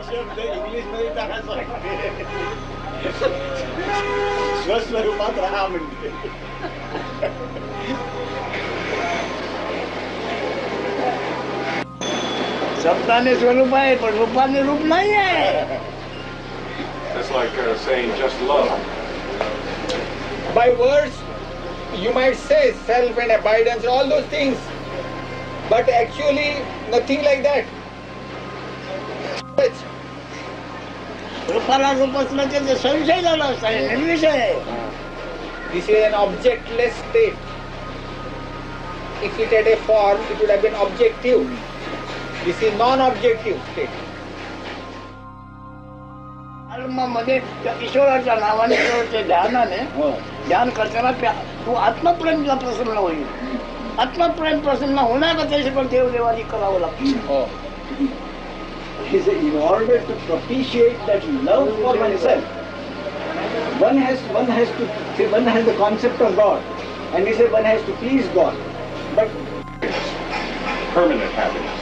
शब्द इंग्लिश मध्ये टाकायचा स्वस्वरूपात राहा म्हणजे. शब्दाने स्वरूप आहे पण रूपाने रूप नाही आहे. It's like saying just love. By words, you might say self and abidance, all those things, but actually nothing like that. रूपाला रूप असल्याचे संशय झाला असता निर्विषय. This is an objectless state. If it had a form, it would have been objective. This is non-objective state. मध्ये ईश्वराच्या नावाने ध्यानाने ध्यान करताना तू आत्मप्रेमला प्रसन्न होईल. आत्मप्रेम प्रसन्न होण्याकरता पण देवदेवानी करावं लागतं. In order to propitiate that love for oneself, one has the concept of God, and he said one has to please God. But Permanent happiness.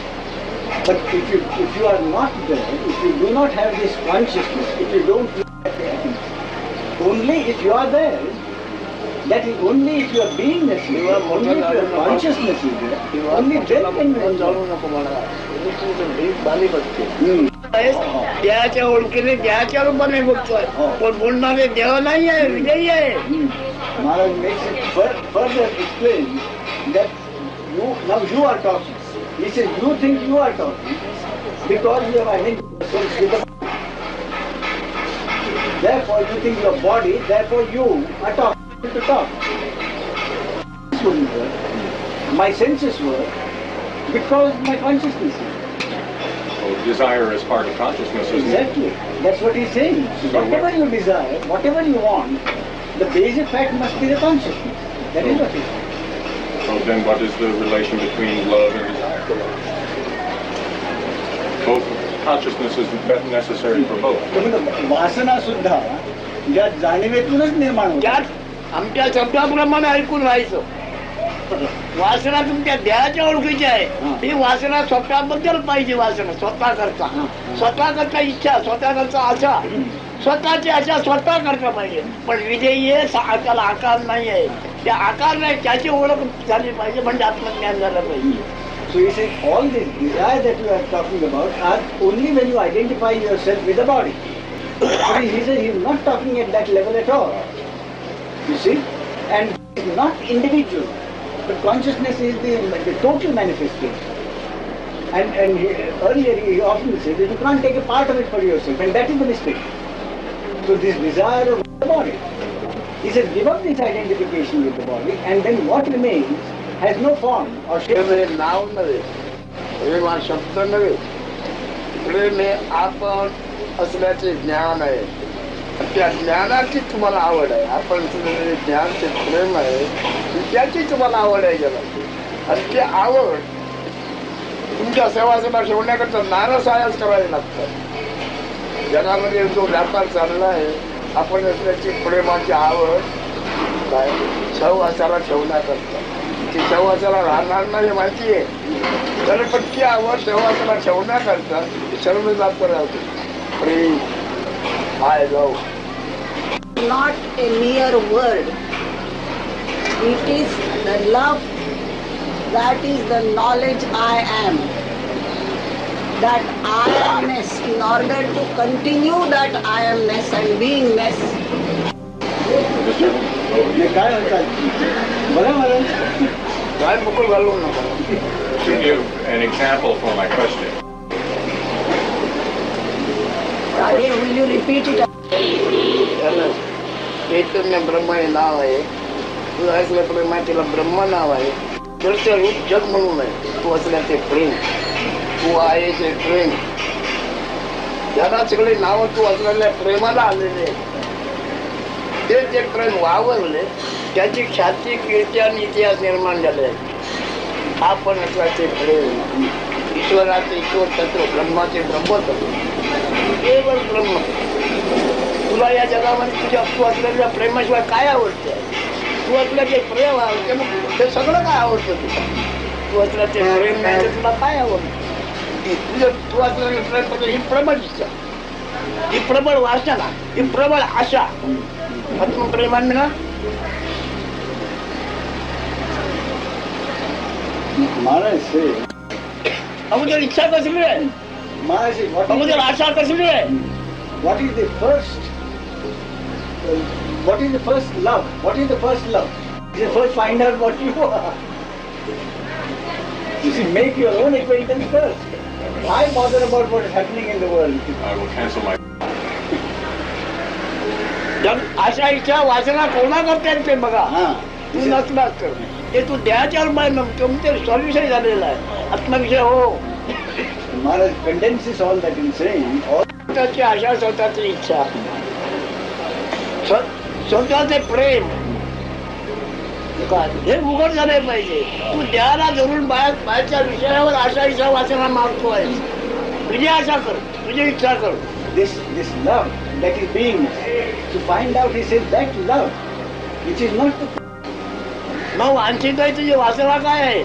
But if you are not there, if you do not have this consciousness, if you don't look at it, only if you are there, that is only if your beingness is there, only if your consciousness is there, only then can you enjoy. देहाच्या ओळखीने देहाच्या रूपाने बघतोय पण बोलणारे देव नाही आहे, विजयी आहे. Maharaj makes it further explain that you are talking. He says, you think you are talking because you have identified yourself with the body. Therefore, you think your body, therefore you are talking to talk. This wouldn't work. My senses work because my consciousness is. Well, desire is part of consciousness, isn't it? Exactly. That's what he's saying. Whatever you desire, whatever you want, the basic fact must be the consciousness. That is what he's saying. So then what is the relation between love and desire? Both consciousness is necessary for both. वासना सुद्धा ज्या जाणीवेतूनच निर्माण होतात. आमच्या शब्दाप्रमाणे ऐकून राहायचं. वासना तुमच्या देहाच्या ओळखीची आहे. ही वासना स्वतःबद्दल पाहिजे. वासना स्वतः करता, स्वतः करता इच्छा, स्वतः करता आशा, स्वतःची आशा स्वतः करता पाहिजे. पण विजयी आहे, त्याला आकार नाही आहे. त्या आकार नाही, त्याची ओळख झाली पाहिजे म्हणजे आत्मज्ञान झालं पाहिजे. So he said all this desire that you are talking about are only when you identify yourself with the body. But he said he is not talking at that level at all. You see, and it is not individual, but consciousness is the total manifestation. And earlier he often said that you can't take a part of it for yourself, and that is the mistake. So this desire of the body, he says give up this identification with the body, and then what remains has no form or shape. नाव नव्हे, प्रेम हा शब्द नव्हे. प्रेम हे आपण असल्याचे ज्ञान आहे. त्या ज्ञानाची तुम्हाला आवड आहे. आपण ज्ञान ते प्रेम आहे, त्याची तुम्हाला आवड आहे जगात. आणि ती आवड तुमच्या सेवासभा ठेवण्याकरता नारसायाच करावी लागतं. जगामध्ये जो व्यापार चालला आहे, आपण असल्याची प्रेमाची आवड काय सहवासाला ठेवण्याकरता. ती सहवासाला राहणार नाही माहिती आहे. तर पण ती आवड सहवासाला ठेवण्याकरता सर्व जात राहते. प्रेम I love. Not a mere word. It is the love, that is the knowledge I am. That I amness, in order to continue that I amness and beingness. काय म्हणतात बरं मला काय मुकुल घालू नका. To give an example for my question. Radhe, will you repeat it? चैतन्य ब्रह्म हे नाव आहे. तू असल्याप्रमाणे तिला ब्रह्म नाव आहे. दृश्य रूप जग म्हणून आहे. तू असल्याचे प्रेम, तू आहे ते प्रेम. याला सगळे नाव तू असलेल्या प्रेमाला आलेले. ते प्रेम वावरले, त्याची ख्याती कीर्ती आणि इतिहास निर्माण झाले. आपण असल्याचे प्रेम, ईश्वराचे ईश्वर तत्व, ब्रह्माचे ब्रह्मतत्व, केवळ ब्रह्म. तुला या जगामध्ये तुझ्या तू असलेल्या प्रेमाशिवाय काय आवडते? तू असल्याचे प्रेम आवडते, मग ते सगळं काय आवडतं तुला? तू असल्याचे प्रेम नाही तर तुला काय आवडतं? ती तू असलेली ही प्रबळ इच्छा, ही प्रबळ वासना, ही प्रबळ आशा आत्मप्रेमान ना. महाराज अगोदर इच्छा कसली आहे, Maharaj, अगोदर आशा कसली आहे. what is the first love? What is the first love? You first find out what you are. You see, make your own acquaintance first. Why bother about what is happening in the world? I will cancel my. आशा इच्छा वासना कोणा करते ते बघा. तू नसलास तर ते तू द्यायच्या तुमचे सॉल्युशन झालेलं आहे. आत्मविषय हो. Maharaj condenses all that in saying. स्वतःची आशा, स्वतःची इच्छा, स्वतःचे प्रेम हे उघड झाले पाहिजे. तू द्यायला धरून बाहेरच्या विषयावर आशा इच्छा वाचना मागतोय. तुझी आशा कर, तुझी इच्छा कर. This love that is being, to find out, he says, that love, which is not the. मग वांछित आहे तुझी वासना काय आहे.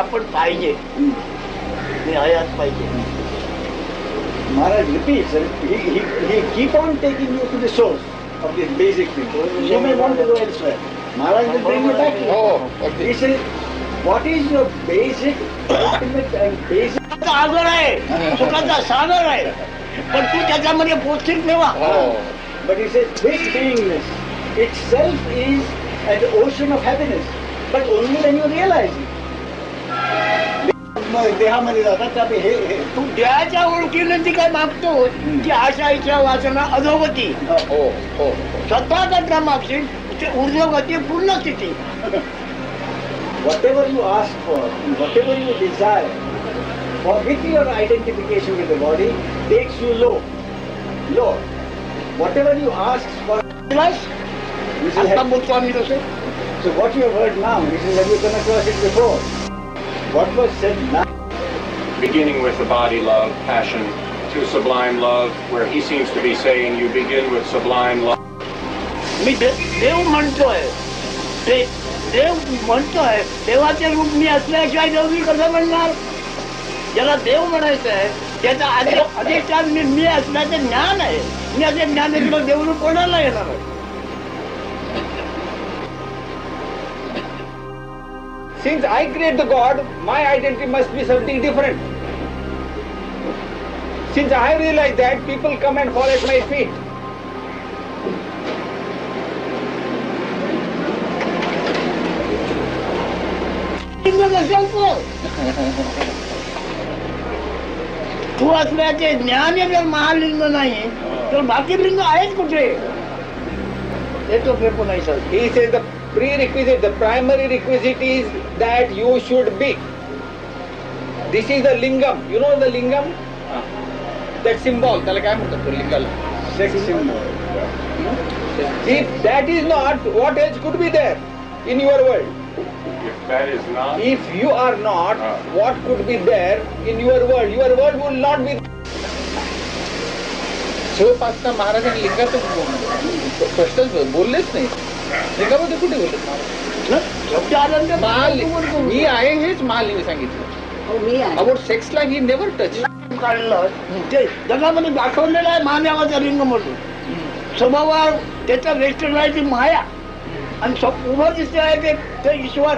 आपण पाहिजे, मी हयात पाहिजे. Maharaj repeats, he keep on taking you to the source of this basic thing. You may want to go elsewhere. Maharaj will bring you back. He says, what is your basic, ultimate and basic? सागर आहे, सुखाचा सागर आहे, पण तू त्याच्यामध्ये पोचीत ठेवा. But he says, this beingness itself is an ocean of happiness, but only when you realize it. देहामध्ये जातात हे तू द्यायच्या ओळखीने ती काय मागतो की आशा इच्छा वासना अधोगती. स्वतः करता मागशील ते ऊर्ध्वगती पूर्ण स्थिती. Whatever you ask for, whatever you desire, for with your identification with the body, takes you low. Whatever you ask for, आता बोलतो आम्ही तसं. so what you have heard now, this is, have you come across it before? What was said now? Beginning with the body love, passion, to sublime love, where he seems to be saying you begin with sublime love. मी देव म्हणतोय, देव म्हणतोय, देवाचे रूप मी असल्याशिवाय देव मी कसं म्हणणार. ज्याला देव म्हणायचं आहे त्याचा अधिष्ठान मी असल्याचे ज्ञान आहे. मी असे ज्ञान दिलं देवरूप कोणाला येणार आहे. Since I create the God, my identity must be something different. Since I realize that, people come and fall at my feet. तू असल्याचे ज्ञान जर महालिंग नाही तर बाकी लिंग आहेत कुठे. हे तो फेकू नाही sir. He says the prerequisite, the primary requisite is that you should be. This is the lingam. You know the lingam? That symbol. त्याला काय म्हणतात Lingala? Sex symbol. If that is not, what else could be there in your world? If that is not, If you are not, what could be there in your world? Your world will not be. शिवपासना महाराजांनी लिंगाचं स्पष्ट बोललेच नाही. लिंगामध्ये कुठे बोलले मी आहे हेच महालिंग सांगितलं. About सेक्सला he never touch. काढलं ते जगामध्ये दाखवलेलं आहे महादेवाचं लिंग म्हणून. स्वभावावर त्याचा वेस्टर्न आहे ती माया आणि उभं दिसते आहे ते ईश्वर.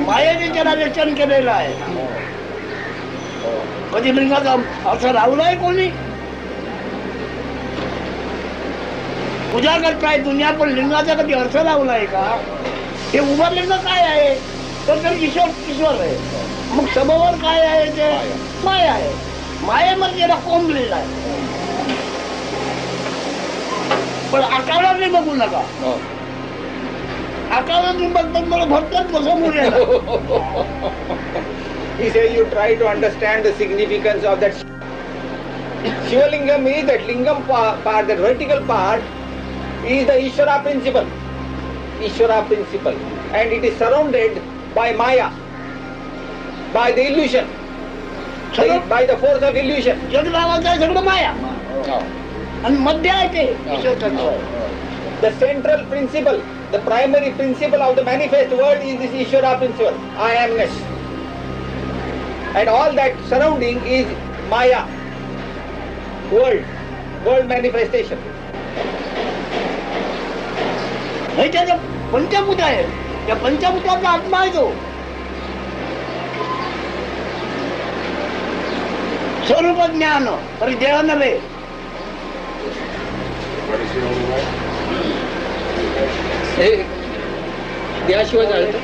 मायेने त्याला वेस्टर्न केलेलं आहे. कधी लिंगाचा अर्थ लावलाय कोणी. पूजा करताय दुनिया पण लिंगाचा कधी अर्थ लावलाय का. हे उभं लिंग काय आहे तर ईश्वर आहे. मग स्वभावावर काय आहे ते माया आहे. मायेमध्ये त्याला कोंबलेला आहे. पण आकाराने बघू नका. आकाराने बघतात मला भरतात समोर येणार. He says you try to understand the significance of that. Shivalingam is that lingam part, that vertical part is the Ishvara principle. Ishvara principle. And it is surrounded by Maya, by the illusion, by the force of illusion. जगनावाचं आहे सगळं माया आणि मध्य आहे ते ईश्वर तत्व. The central principle, the primary principle of the manifest world is this Ishvara principle, I amness. And all that surrounding is Maya, world manifestation. हे त्याचं पंचभूत आहे, त्या पंचभूताचा आत्मा आहे तो. स्वरूप ज्ञान तर देह नव्हे. What is the only way? हे देहाशिवाय जाळतं.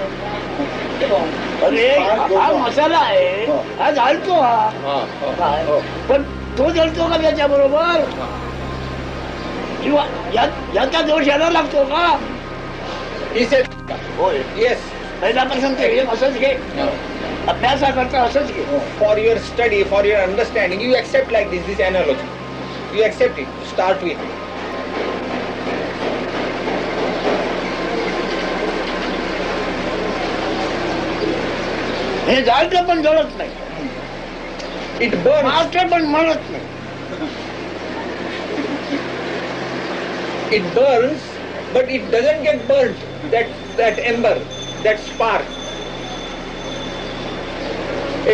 अरे हा मसाला आहे, हा जाळतो हा, पण तो जळतो का त्याच्या बरोबर? किंवा याचा दोष यायला लागतो का? होय, Yes, पहिल्यापासून ते असंच घे, अभ्यासाकरता असंच घे. for your study, for your understanding, you accept like this analogy. You accept it, start with. हे जाळतं पण जळत नाही, It burns, मास्टर पण म्हणत नाही. it burns, but it doesn't get burnt, that ember, that spark.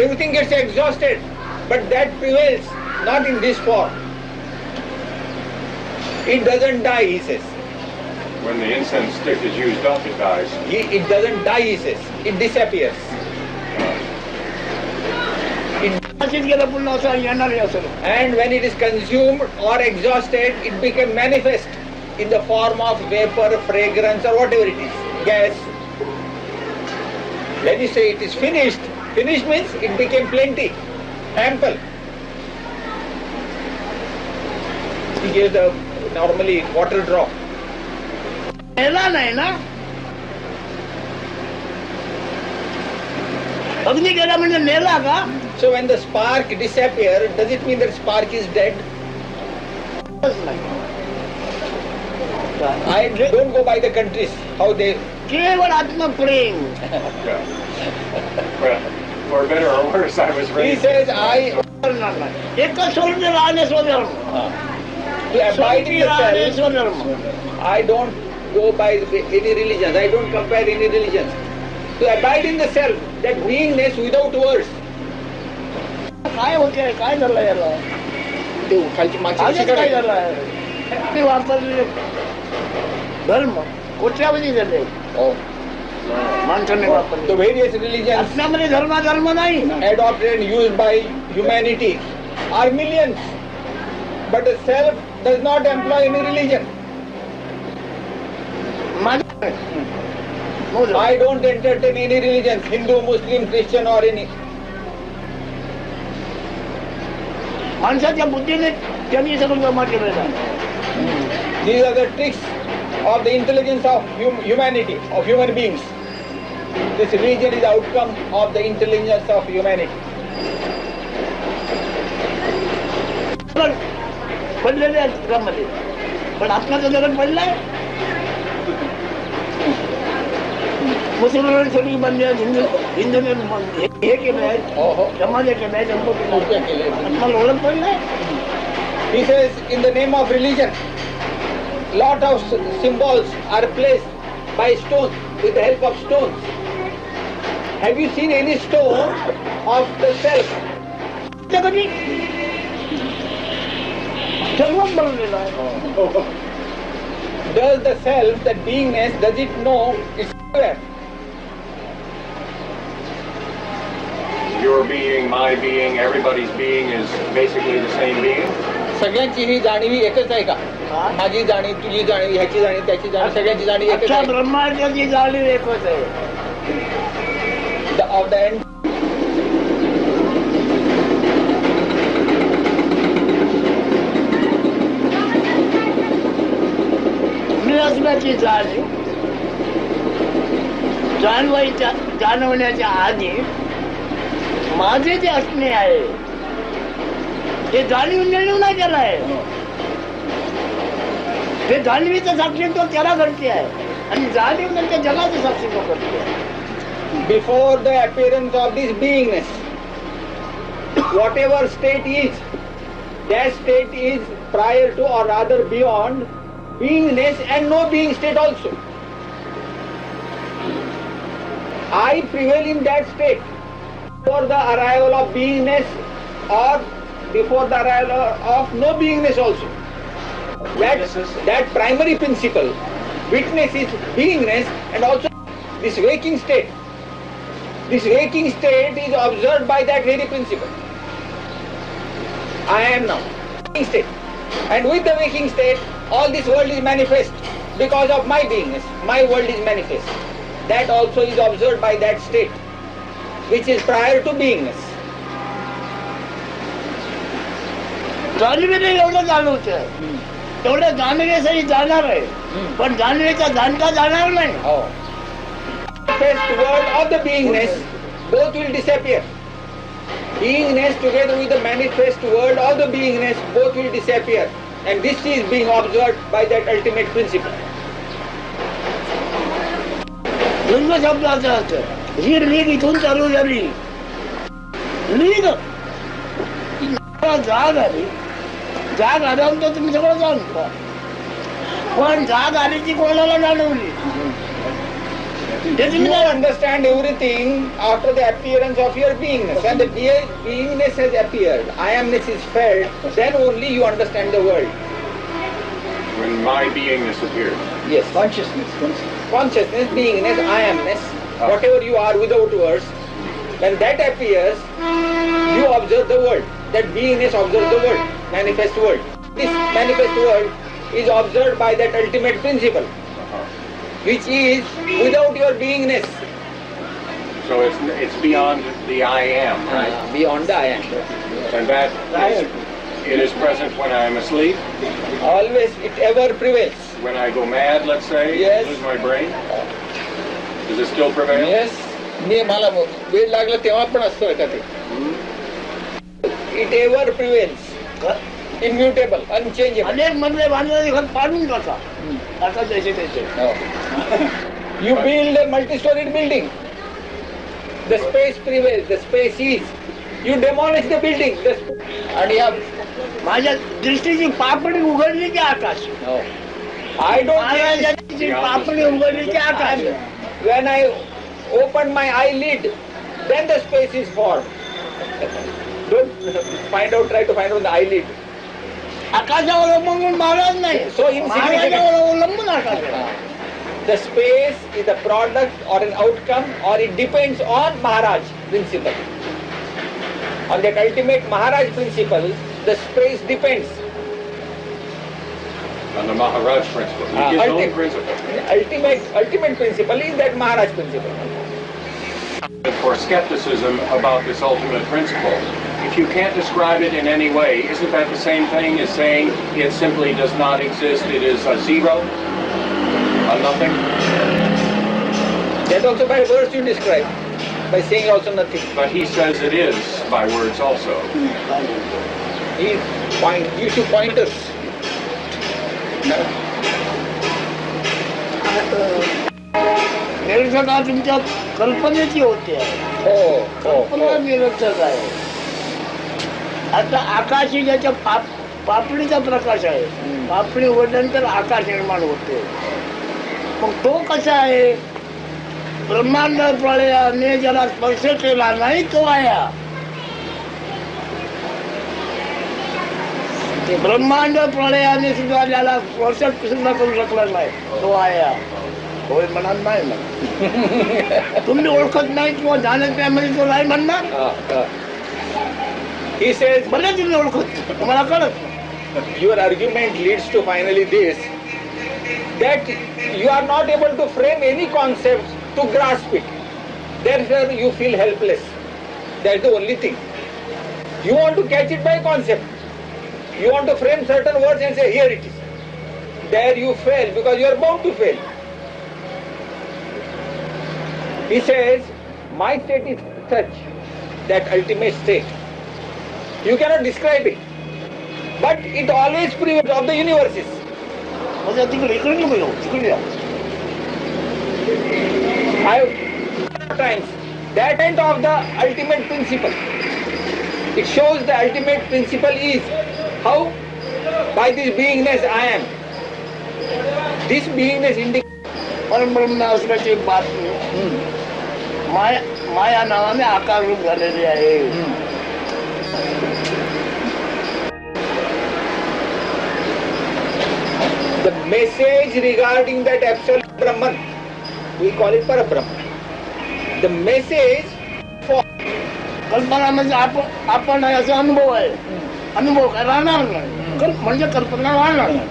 Everything gets exhausted, but that prevails, not in this form. It doesn't die, he says. When the incense stick is used up, it dies. It doesn't die, he says. It disappears. अशीच गेलं पुन्हा असं येणार असं. And when it is consumed or exhausted, it becomes manifest in the form of vapor, fragrance, or whatever it is, gas. When you say it is finished, finished means it became plenty, ample. He gives the normally water drop. मेला नाही ना, अग्नी गेला म्हणजे मेला का? So when the spark disappears, does it mean that spark is dead? I don't go by the countries, how they... केवळ आत्मप्रेम. Yeah. Well, for better or worse, I was He raised. says, करणार नाही. एकच सोडून राहणे स्वधर्म. to abide in the राहणे self, स्वधर्म. I don't go by any religions. I don't compare any religions. To abide in the self, that beingness without words. काय होते, काय झालं याला? आजच काय झालं? ते वापरले धर्म कोट्यावधी झाले माणसाने वापरले. The various religions आपल्यामध्ये धर्म नाही. adopted and used by humanity are millions. But the self does not employ any religion. I don't entertain any religions, Hindu, Muslim, Christian or any. माणसाच्या बुद्धीने त्यांनी सगळं जमा केलेलं आहे. These are the tricks of the intelligence of humanity, of human beings. This religion is the outcome of the intelligence of humanity. पडलेले आहेत जगामध्ये, पण आपल्याचं जगत पडलंय. मुसलमान सगळी बनले आहेत, हिंदूने हे केलं आहे, समाजे केलं आहे, आपल्याला ओळख पडलंय. He says, in the name of religion, lot of symbols are placed by stones, with the help of stones. Have you seen any stone of the self? कधी सर्वच बनवलेलं आहे. Does the self, that beingness, does it know it's where? Your being, my being, everybody's being is basically the same being. सगळ्यांची ही जाणीव एकच आहे का? माझी जाणीव, तुझी जाणीव, ह्याची जाणीव, त्याची जाणीव, सगळ्यांची जाणीव एकच अख्ख्या आहे. ब्रह्मांडाची जाणीव एकच आहे. Of the end. मी असण्याची जाणीव जाणवण्याच्या आधी माझे जे असणे आहे ते जाणीव नाही त्याला आहे. ते जाणीवीचं साक्षीत्व त्याला घडते आहे आणि जाणीव नंतर जगाचं साक्षीत्व करते आहे. Before the appearance of this beingness, whatever state is, that state is prior to or rather beyond beingness and no being state also. I prevail in that state. before the arrival of beingness or before the arrival of no beingness also. That primary principle, witness is beingness, and also this waking state. This waking state is observed by that very principle. I am now. Waking state. And with the waking state, all this world is manifest because of my beingness. My world is manifest. That also is observed by that state, which is prior to beingness. जाणीवेने एवढं जाणवतं आहे, तेवढं जाणण्यासाठी जाणार आहे, पण जाणण्याचा जाणता जाणार नाही. Manifest world of the beingness, both will disappear. Beingness together with the manifest world of the beingness, both will disappear. And this is being observed by that ultimate principle. लिंग शब्दाचा अर्थ, ही लीग इथून चालू झाली. लीग जाग आली, जाग आल्यानंतर तुम्ही सगळं जाणता, पण जाग आली ती कोणाला जाणवली? You understand everything after the appearance of your beingness. When the beingness has appeared, I amness is felt, then only you understand the world. When my beingness appears. Yes. Consciousness, beingness, I amness, whatever you are without words, when that appears, you observe the world. That beingness observes the world, manifest world. This manifest world is observed by that ultimate principle, which is without your beingness. So it's beyond the I am, right? Beyond the I am. And that it is present when I am asleep. Always, it ever prevails. When I go mad, let's say, Yes. lose my brain. Does it still prevail? Yes. मला वेळ लागला तेव्हा पण असतं का ते. It ever prevails. Immutable, unchangeable. अनेक मधले बांधलेले घर पाडून टाका, आता त्याचे त्याचे. You build a multi-storied building. The space prevails. The space is. You demolish the building. And you have. माझ्या दृष्टीची पापडी उघडली की आकाश. I don't. महाराजांची पापडी उघडली की आकाश. When I open my eyelid, then the space is formed. Don't try to find out the eyelid. आकाशावर अवलंबून महाराज नाही, So insignificant. महाराजावर अवलंबून आकाश. The space is a product or an outcome, or it depends on Maharaj principle. On that ultimate Maharaj principle, the space depends. On the Maharaj principle. His own principle. Ultimate principle is that Maharaj principle. For skepticism about this ultimate principle, if you can't describe it in any way, isn't that the same thing as saying it simply does not exist, it is a zero, a nothing? That also by words you describe, by saying also nothing. But he says it is by words also. You should point us. निरर्थक तुमच्या कल्पनेची होते आहे. कल्पना निरर्थक आहे. आता आकाश ही ज्याच्या पापडीचा प्रकाश आहे, पापडी उघडल्यानंतर आकाश निर्माण होते. मग तो कसा आहे? ब्रह्मांड प्रलयाने ज्याला स्पर्श केला नाही तो आया. ते ब्रह्मांड प्रलयाने सुद्धा ज्याला स्पर्श सुद्धा करू शकला नाही तो आया. होय म्हणणार नाही ना. तुम्ही ओळखत नाही किंवा जाणत नाही म्हणजे तो नाही म्हणणार. He says, भले तुम्ही ओळखत, तुम्हाला कळत. your argument leads to finally this, that you are not able to frame any concept to grasp it. Therefore you feel helpless. That's the only thing. You want to catch it by concept. You want to frame certain words and say, here it is. There you fail because you are bound to fail. He says, my state is such, that ultimate state. You cannot describe it. But it always prevails of the universes. म्हणजे तिकडे इकडे नको येऊ, तिकडे या. Times that end of the ultimate principle. It shows the ultimate principle is how by this beingness I am. This beingness indicates परब्रह्म असल्याची बातमी. माया नावाने आकार रूप झालेली आहे. The message regarding that absolute Brahman, we call it Parabrahman. The message for कल्पना म्हणजे आपण आहे असा अनुभव आहे. अनुभव काय राहणार नाही, म्हणजे कल्पना राहणार नाही.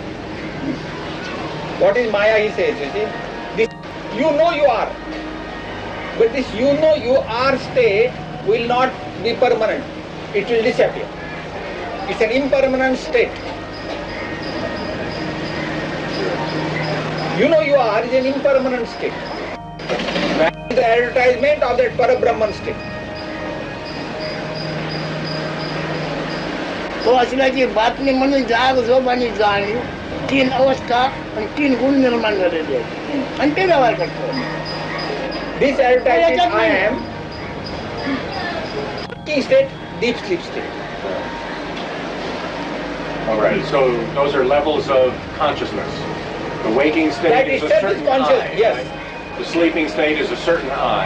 what is Maya, he says, you see, this you know you are, but this you know you are state will not be permanent, it will disappear. It's an impermanent state. You know you are is an impermanent state. That is the advertisement of that Parabrahman state. तो असल्याची बातमी म्हणून जाग झोप आणि जाणीव 3 अवस्था आणि 3 गुण निर्माण झालेले आहेत आणि ते व्यवहार करतो. This advertisement I am waking state, deep sleep state. All right, so those are levels of consciousness. The waking state That is a itself is certain conscious, I. yes. Right? The sleeping state is a certain I,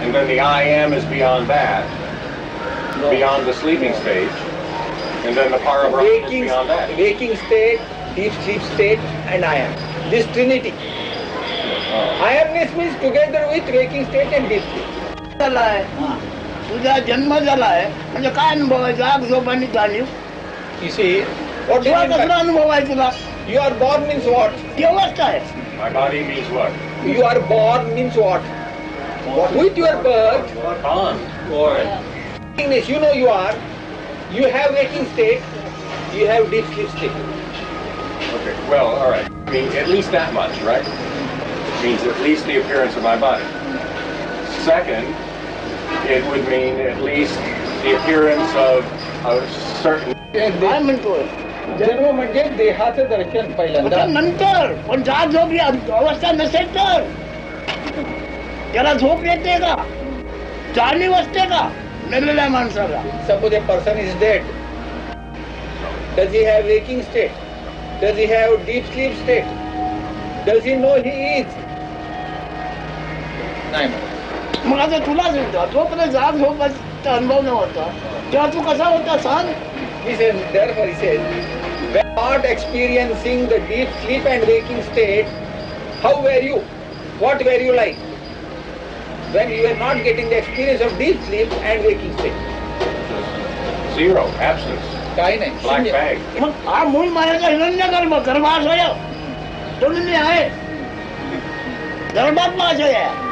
and then the I am is beyond that, beyond the sleeping stage, and then the Parabrahman is beyond that. Waking state, deep sleep state, and I am. This trinity. I amness means together with waking state and deep sleep. झालाय तुझा जन्म झालाय म्हणजे काय अनुभव आहे? जाग झोप आणि जाणीव. You see, what do you mean कसला by अनुभव आहे तुला? you are born means what? ती अवस्था आहे. My body means what? You are born means what? With your birth, Born. you know you are, you have waking state, you have deep sleep state. Okay, well, all right. I mean, at least that much, right? Means at least the appearance of my body. Second, it would mean at least the appearance of a certain... काय म्हणतोय? जन्म म्हणजे देहाचं दर्शन पहिल्यांदा. पण नंतर पण जाग झोप ही अवस्था नसेल तर त्याला झोप येते का? जाणीव असते का मेलेल्या माणसाला? Suppose a person is dead. Does he have waking state? Does he have deep sleep state? Does he know he is? नाही. मग आता तुला जोपर्यंत जाग झोपाचा अनुभव नव्हता तेव्हा तू कसा होता सांग? He says, therefore he says, when not experiencing the deep sleep and waking state, how were you? What were you like? When you were not getting the experience of deep sleep and waking state. Zero, absence, काही नाही. black शून्य. bag. मग हा मूळ मायाचा हिरण्य गर्भाशय शून्य आहे. गर्भात माशय आहे.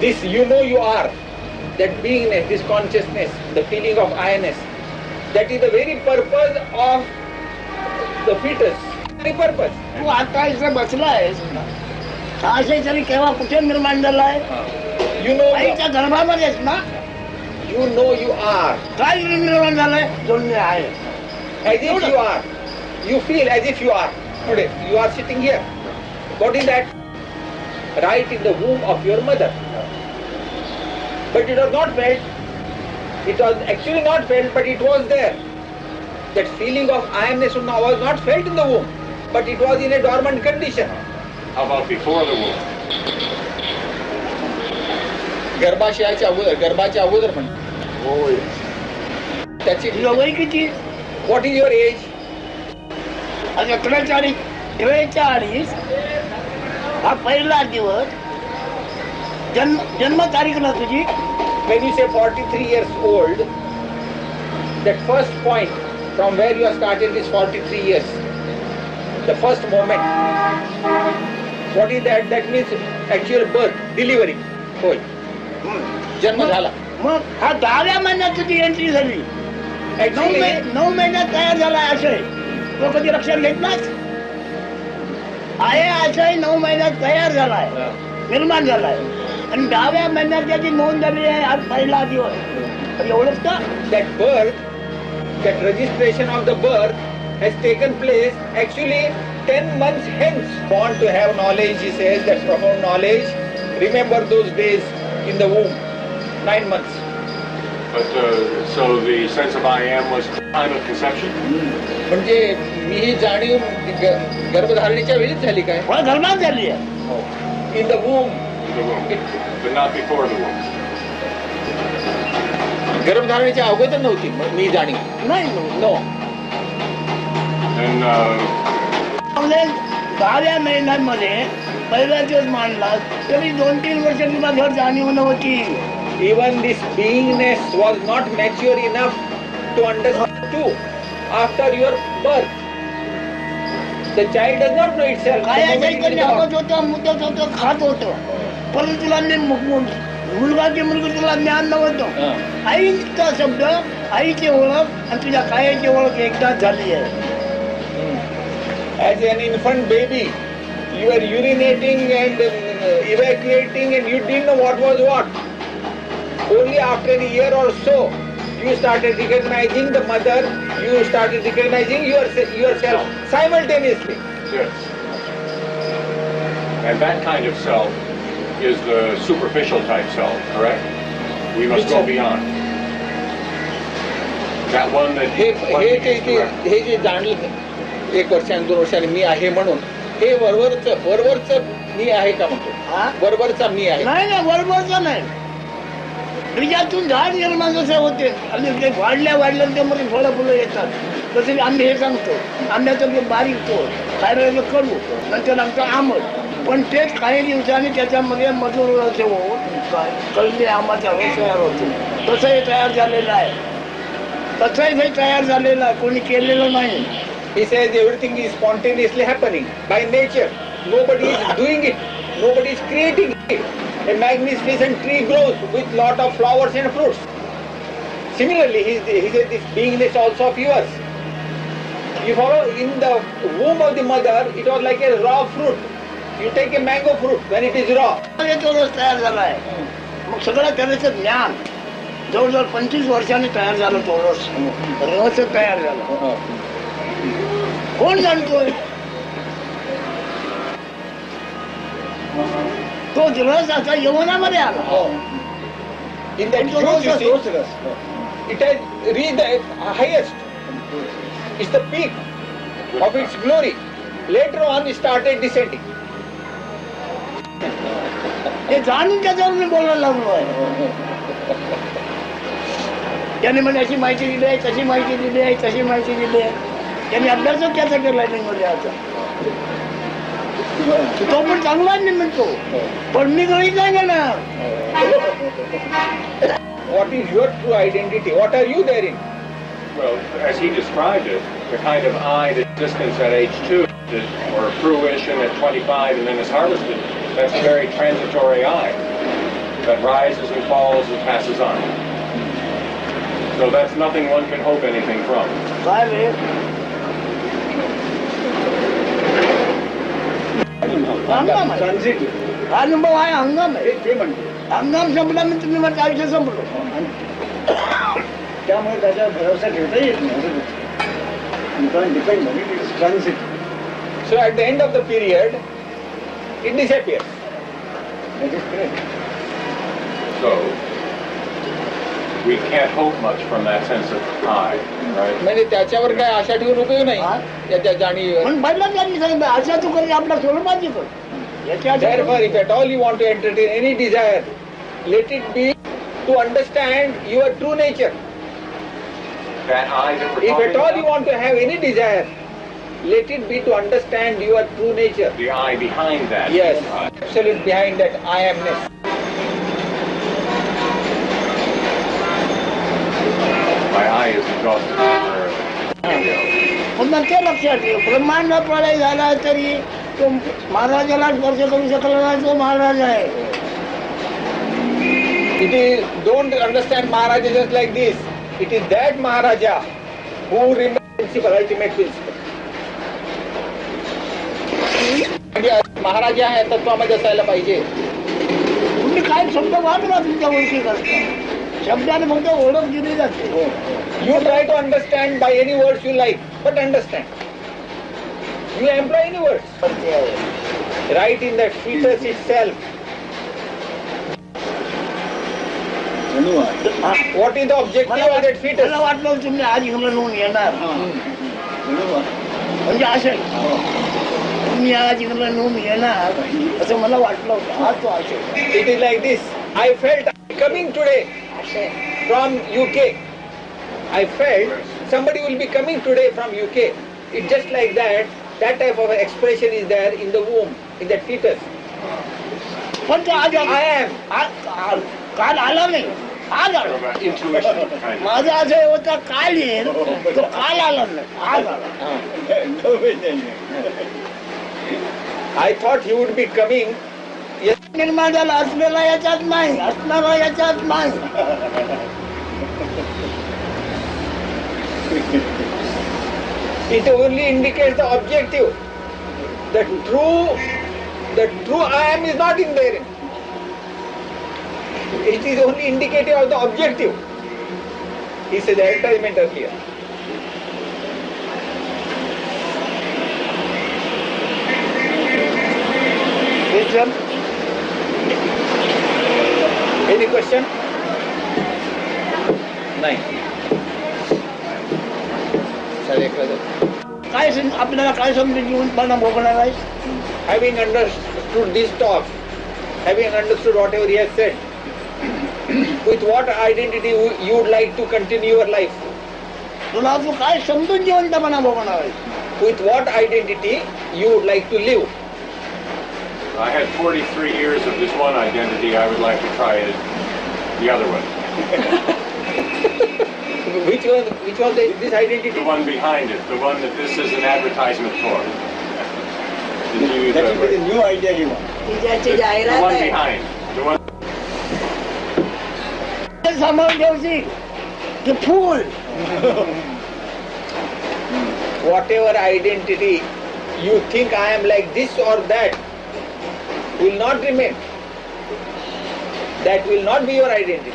This you know you are, that beingness, this consciousness, the feeling of I-ness, that is the very purpose of the fetus. The purpose. तू आता इथे बसलायस हा आशय तरी केव्हा कुठे निर्माण झालाय? You know, आईच्या गर्भामध्येच ना. you know you are. काय निर्माण झालंय? शून्य आहे. As if you are. You feel as if you are. Today, you are sitting here. What is that? Right in the womb of your mother. But it was not felt. It was actually not felt, but it was there. That feeling of I amness was not felt in the womb, but it was in a dormant condition. How about before the womb? गर्भाशयाच्या अगोदर पण. होय. त्याची तुझं वय किती? What is your age? आता 43 हा पहिला दिवस जन्म तारीख ना तुझी. When you say 43 years old, that first point from where you have started is 43 years. The first moment. What is that? That means actual birth, delivery. होय. जन्म झाला. मग हा 10व्या महिन्यात तुझी एंट्री झाली. Actually, 9 महिन्यात तयार झाला आशय. तो कधी लक्षात घेतलास? आहे आशय 9 महिन्यात तयार झालाय, निर्माण झालाय आणि 10व्या महिन्यात त्याची नोंद झाली आहे. आज पहिला दिवस. एवढंच का? that birth, that registration of the birth has taken place actually 10 months hence. Born to have knowledge, he says, that's profound knowledge. Remember those days in the womb, 9 months. But so the sense of I am was time of conception? म्हणजे मी ही जाणीव गर्भधारणेच्या वेळीच झाली काय? गर्भात झाली आहे. In the womb, the womb, but not before the womb. गर्भधारणेच्या अगोदर नव्हती मी जाणीव. नाही नो. And 10 महिन्यांमध्ये पहिला दिवस मांडला तरी 2-3 वर्ष तुला घर जाणीव नव्हती. Even this beingness was not mature enough to understand too. After your birth, the child does not know itself. The काय moment it is born. होतं मुद्दत होतं खात होतं परंतु तुला मुलगा की मुलगी तुला ज्ञान नव्हतं. आईचा शब्द आईची ओळख आणि तुझ्या कायाची ओळख एकदाच झाली आहे. As an infant baby, you were urinating and evacuating and you didn't know what was what. Only after a year or so, you started recognizing the mother, you started recognizing yourself simultaneously. yes. And that kind of self is the superficial type self, correct? We must go beyond. That one that हे begins to rec- जे जाणलं 1 वर्षांनी 2 वर्षांनी मी आहे म्हणून हे वरवरच मी आहे का म्हणतो. हा? वरवरचा मी आहे. नाही ना बरोबरच नाही. बीजातून झाड निर्माण जसे होते आणि ते वाढल्या त्यामध्ये फळं फुलं येतात तसे आम्ही हे सांगतो. आंब्याचं ते बारीक तो खायला कडू नंतर आमचं आंबट पण तेच काही दिवसांनी त्याच्यामध्ये मधुर रस होऊन कळले आंबाचा रस तयार होतो. तसंही तयार झालेलं आहे. तसंही हे तयार झालेलं आहे कोणी केलेलं नाही. He says everything is spontaneously happening by nature. Nobody is doing it. Nobody is creating it. A magnificent tree grows with lot of flowers and fruits. Similarly, he says this beingness also of yours. You follow, in the womb of the mother, it was like a raw fruit. You take a mango fruit when it is raw. तो रस तयार झाला आहे. मग सगळं त्याचं ज्ञान जवळजवळ 25 वर्षांनी तयार झालं. तो रस तयार झाला. कोण जाणतोय तो रस असा यवनामध्ये आला. In that juice, you see, it has reached the highest. It's the peak of its glory. Later on, it started descending. हे जाणून त्याच्यावर मी बोलायला लागलो आहे. त्याने मला अशी माहिती दिली आहे तशी माहिती दिली आहे तशी माहिती दिली आहे. त्यांनी अभ्यासच त्याचा केला मध्ये आता तो पण चांगला नाही म्हणतो पण मी गणित नाही घेणार. What is your true identity? What are you therein? Well, as he described it, the kind of I that existence at age 2 or fruition at 25 and then is harvested, that's a very transitory I that rises and falls and passes on. So that's nothing one can hope anything from. काय रे अनुभव आहे. हंगाम आहे. हंगाम संपला म्हणजे तुम्ही माझं आयुष्य संपलं. त्यामुळे त्याच्यावर भरोसा ठेवता येत नाही. Depend transit. So at the end of the period, it disappears. That is correct. So we can't hope much from that sense of I, right? म्हणजे त्याच्यावर काय आशा ठेवून उपयोग नाही. त्याच्या जाणीव. पण पहिला त्यांनी सांगितलं अशा तू कधी आपल्या स्वरूपाची कर. Therefore, if at all you want to entertain any desire, let it be to understand your true nature. That I that we're If at talking all you about, want to have any desire, let it be to understand your true nature. the I behind that. Yes, I. absolute behind that I amness. My I is exhausted. पुन्हा ते लक्षात ठेव ब्रह्मांड प्रलय झाला तरी तो महाराजाला स्पर्श करू शकला नाही. तो महाराज आहे. It is, don't understand Maharaja just like this. It is that Maharaja who remains principal, ultimate principle. म्हणजे महाराजा आहे तत्वामध्ये असायला पाहिजे. तुम्ही काय शब्द वापरा तुमच्या ओळखी करता. शब्दाने फक्त ओळख दिली जाते. You try to understand by any words you like, but understand. You employ any words. Right in that fetus itself. What is the objective of that fetus? मला वाटलं तुम्ही आज म्हणून येणार म्हणजे असेल. तुम्ही आज इकडं नोंद येणार असं मला वाटलं होतं. आज तो असेल. It is like this. I felt coming today from UK. I felt somebody will be coming today from UK. It's just like that. That type of expression is there in the womb, in the fetus. पण तो आज I am. काल आला नाही, आज आला. About intuition, kind of. माझं असं होतं काल येईल, तो काल आला नाही, आज आला. No way, then. I thought he would be coming. निर्माण झाला असलेला याच्यात नाही, असणारा याच्यात नाही. It only indicates the objective. The true I am is not in there. It is only indicative of the objective. He says the advertisement earlier. Which one? Any question? नाही. काय आपल्याला काय समजून जीवनपणा भोगणार आहे? Having understood this talk, having understood whatever he has said, with what identity you would like to continue your life? तुला तू काय समजून जीवनपणा भोगणार आहे? With what identity you would like to live? I had 43 years of this one identity. I would like to try it the other one. Which was this identity? The one behind it, the one that this is an advertisement for. Did you use That that will be the word? new idea you want. तिच्याची The जाहिरात one आहे. behind. The one. समोर ठेवशी की फूल. Whatever identity you think I am like this or that will not remain. That will not be your identity.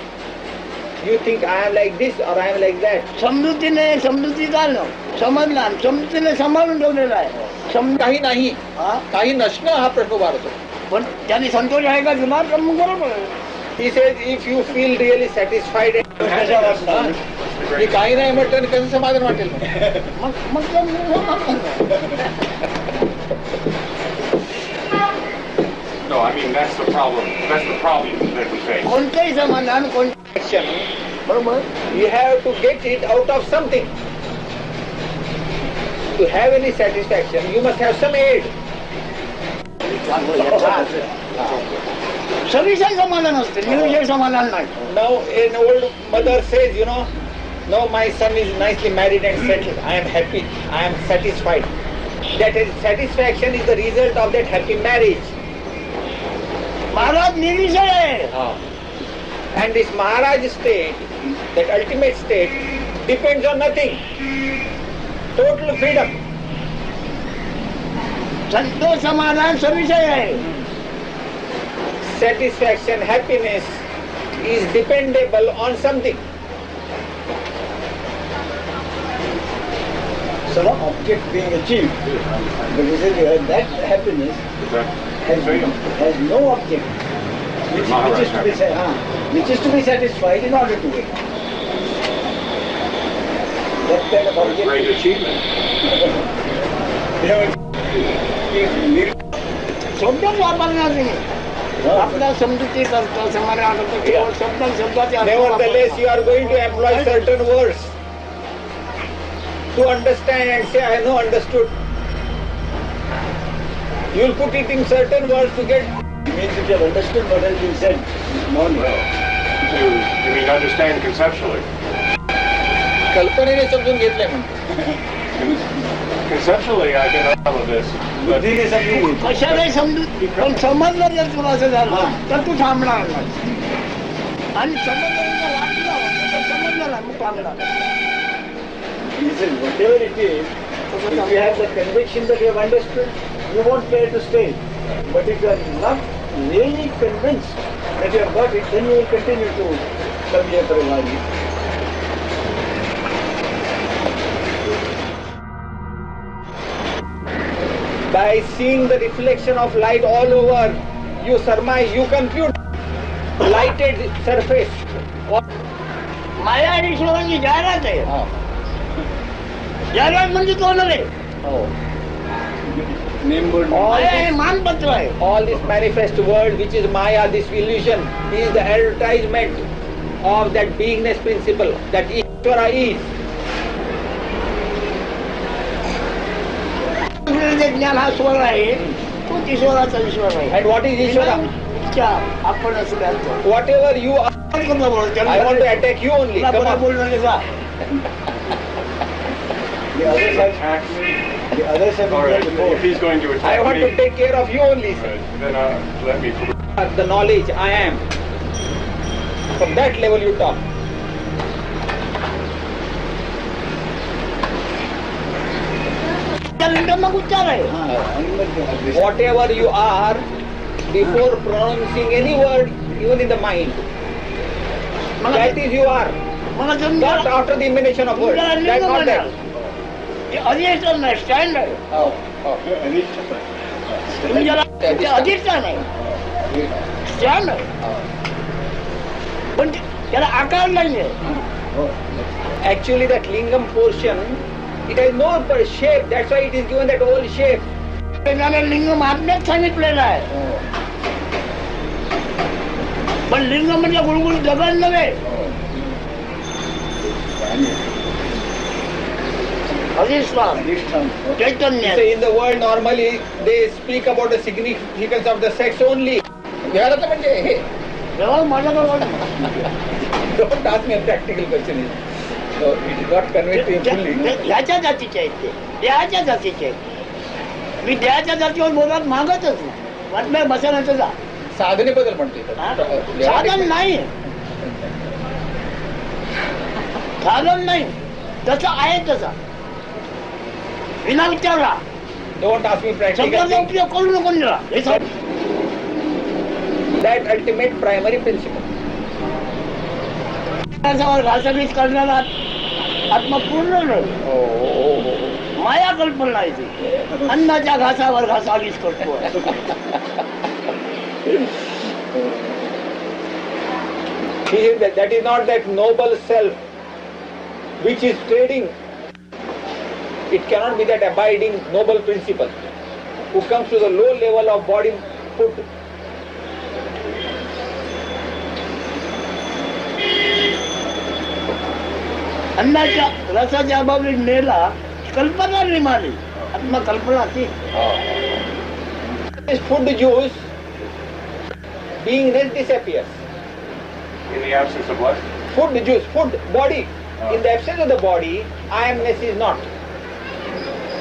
You think I am like this or I am like that. समजुतीने समजुती झालं, समजला, समजुतीने सांभाळून ठेवलेला आहे. काही नाही, हा? काही नसणं हा प्रश्न उभारतो. पण त्याने संतोष आहे का तुला? तर मग बरोबर आहे. He says if you feel really satisfied मी काही नाही म्हटलं कसं समाधान वाटेल मग? मग No, I mean that's the problem. That's the problem that we face. कोणतंही समाधान कोणतं action. बरोबर. You have to get it out of something. To have any satisfaction, you must have some aid. सविषय समाधान असते, निर्विषय समाधान नाही. Now an old mother says, now my son is nicely married and settled. I am happy. I am satisfied. That is, satisfaction is the result of that happy marriage. Maharaj निर्विषय आहे. And this Maharaj state, that ultimate state, depends on nothing. Total freedom. Santosh समाधान सविषय आहे. Satisfaction, happiness is dependable on something. Some object being achieved. But he said that happiness Is that has no object which is to be satisfied in order to win. That kind of object. great achievement? शब्दच वापरणार नाही. आपल्या समजुती करतो, समाधान करतो, केवळ शब्दाचे अर्थ Nevertheless, वापरतो. you are going to employ certain words to understand and say, I know understood. You will put it in certain words to get. Means if you have understood what has been said this morning. You mean understand conceptually? कल्पनेने समजून घेतलंय म्हणतो. Conceptually, I get all of this. But बुद्धीने समजून घेतलं. कशालाही समजू, पण समजलं जर तुला असं झालं तर तू थांबणार नाही. आणि समजलं वाटलं तर समजलं नाही, मग थांबणार. He said, whatever it is, if you have the conviction that you have understood, you won't care to stay. But if you are not really convinced that you have got it, then you will continue to come here for a while. By seeing the reflection of light all over, you surmise, you compute lighted surface. माया आणि ईश्वराची जाहिरात आहे. जाहिरात म्हणजे तोंड रे. Member. माया हे मानपत्र आहे. all this manifest world which is Maya, this illusion, is the advertisement of that beingness principle, that Ishvara is. जे ज्ञान हा स्वर आहे तो ईश्वराचा ईश्वर आहे. And what is Ishvara? आपण असल्याचं Whatever you are, I want to attack you only. Come on. बोलणं का The others have. The others have. All right, if he's going to I attack want me, to take care of you only, sir. then let me. The knowledge I am. From that level you talk. लिंगांना उच्चार आहे. Whatever you are, before pronouncing any word, even in the mind, that is you are. मला Not समजा after the emanation of words. That's not that. अधिष्ठान नाही, stand आहे. तुमच्याला ते अधिष्ठान आहे, स्टँड आहे, पण त्याला आकार नाहीये. Actually, that lingam portion, it has no shape. That's why it is given that old shape. त्याला लिंग महात्म्यात सांगितलेलं आहे. पण लिंग म्हणजे गुळगुळ गगन नव्हे. अधिष्ठान चैतन्य. So in the world normally they speak about the significance of the sex only. घराचं म्हणजे हे. तेव्हा माझ्याकडे Don't ask me a practical question. So it is not conveyed to him fully. ह्याच्या जातीचे आहेत ते, देहाच्या जातीचे आहेत. मी देहाच्या जातीवर बोलत मागतच नाही. वाटलं बसायला जा. साधनेबद्दल म्हणते. साधन नाही, साधन नाही, तसं आहे तसा विना विचारला. Don't ask me practical शब्दाचा things. उपयोग करू नको निरा. हे That ultimate primary principle. सगळ्यावर घासाघीस करणारा आत्मा पूर्ण नाही. माया कल्पना आहे ती. अन्नाच्या घासावर घासाघीस करतो. That is not that noble self which is trading. It cannot be that abiding noble principle who comes to the low level of body food. अन्नाच्या रसाच्या अभावी नेला कल्पना निर्माली. आत्मा कल्पना ती. This food juice, beingness disappears. In the absence of what? Food juice, food, body. In the absence of the body, I amness is not.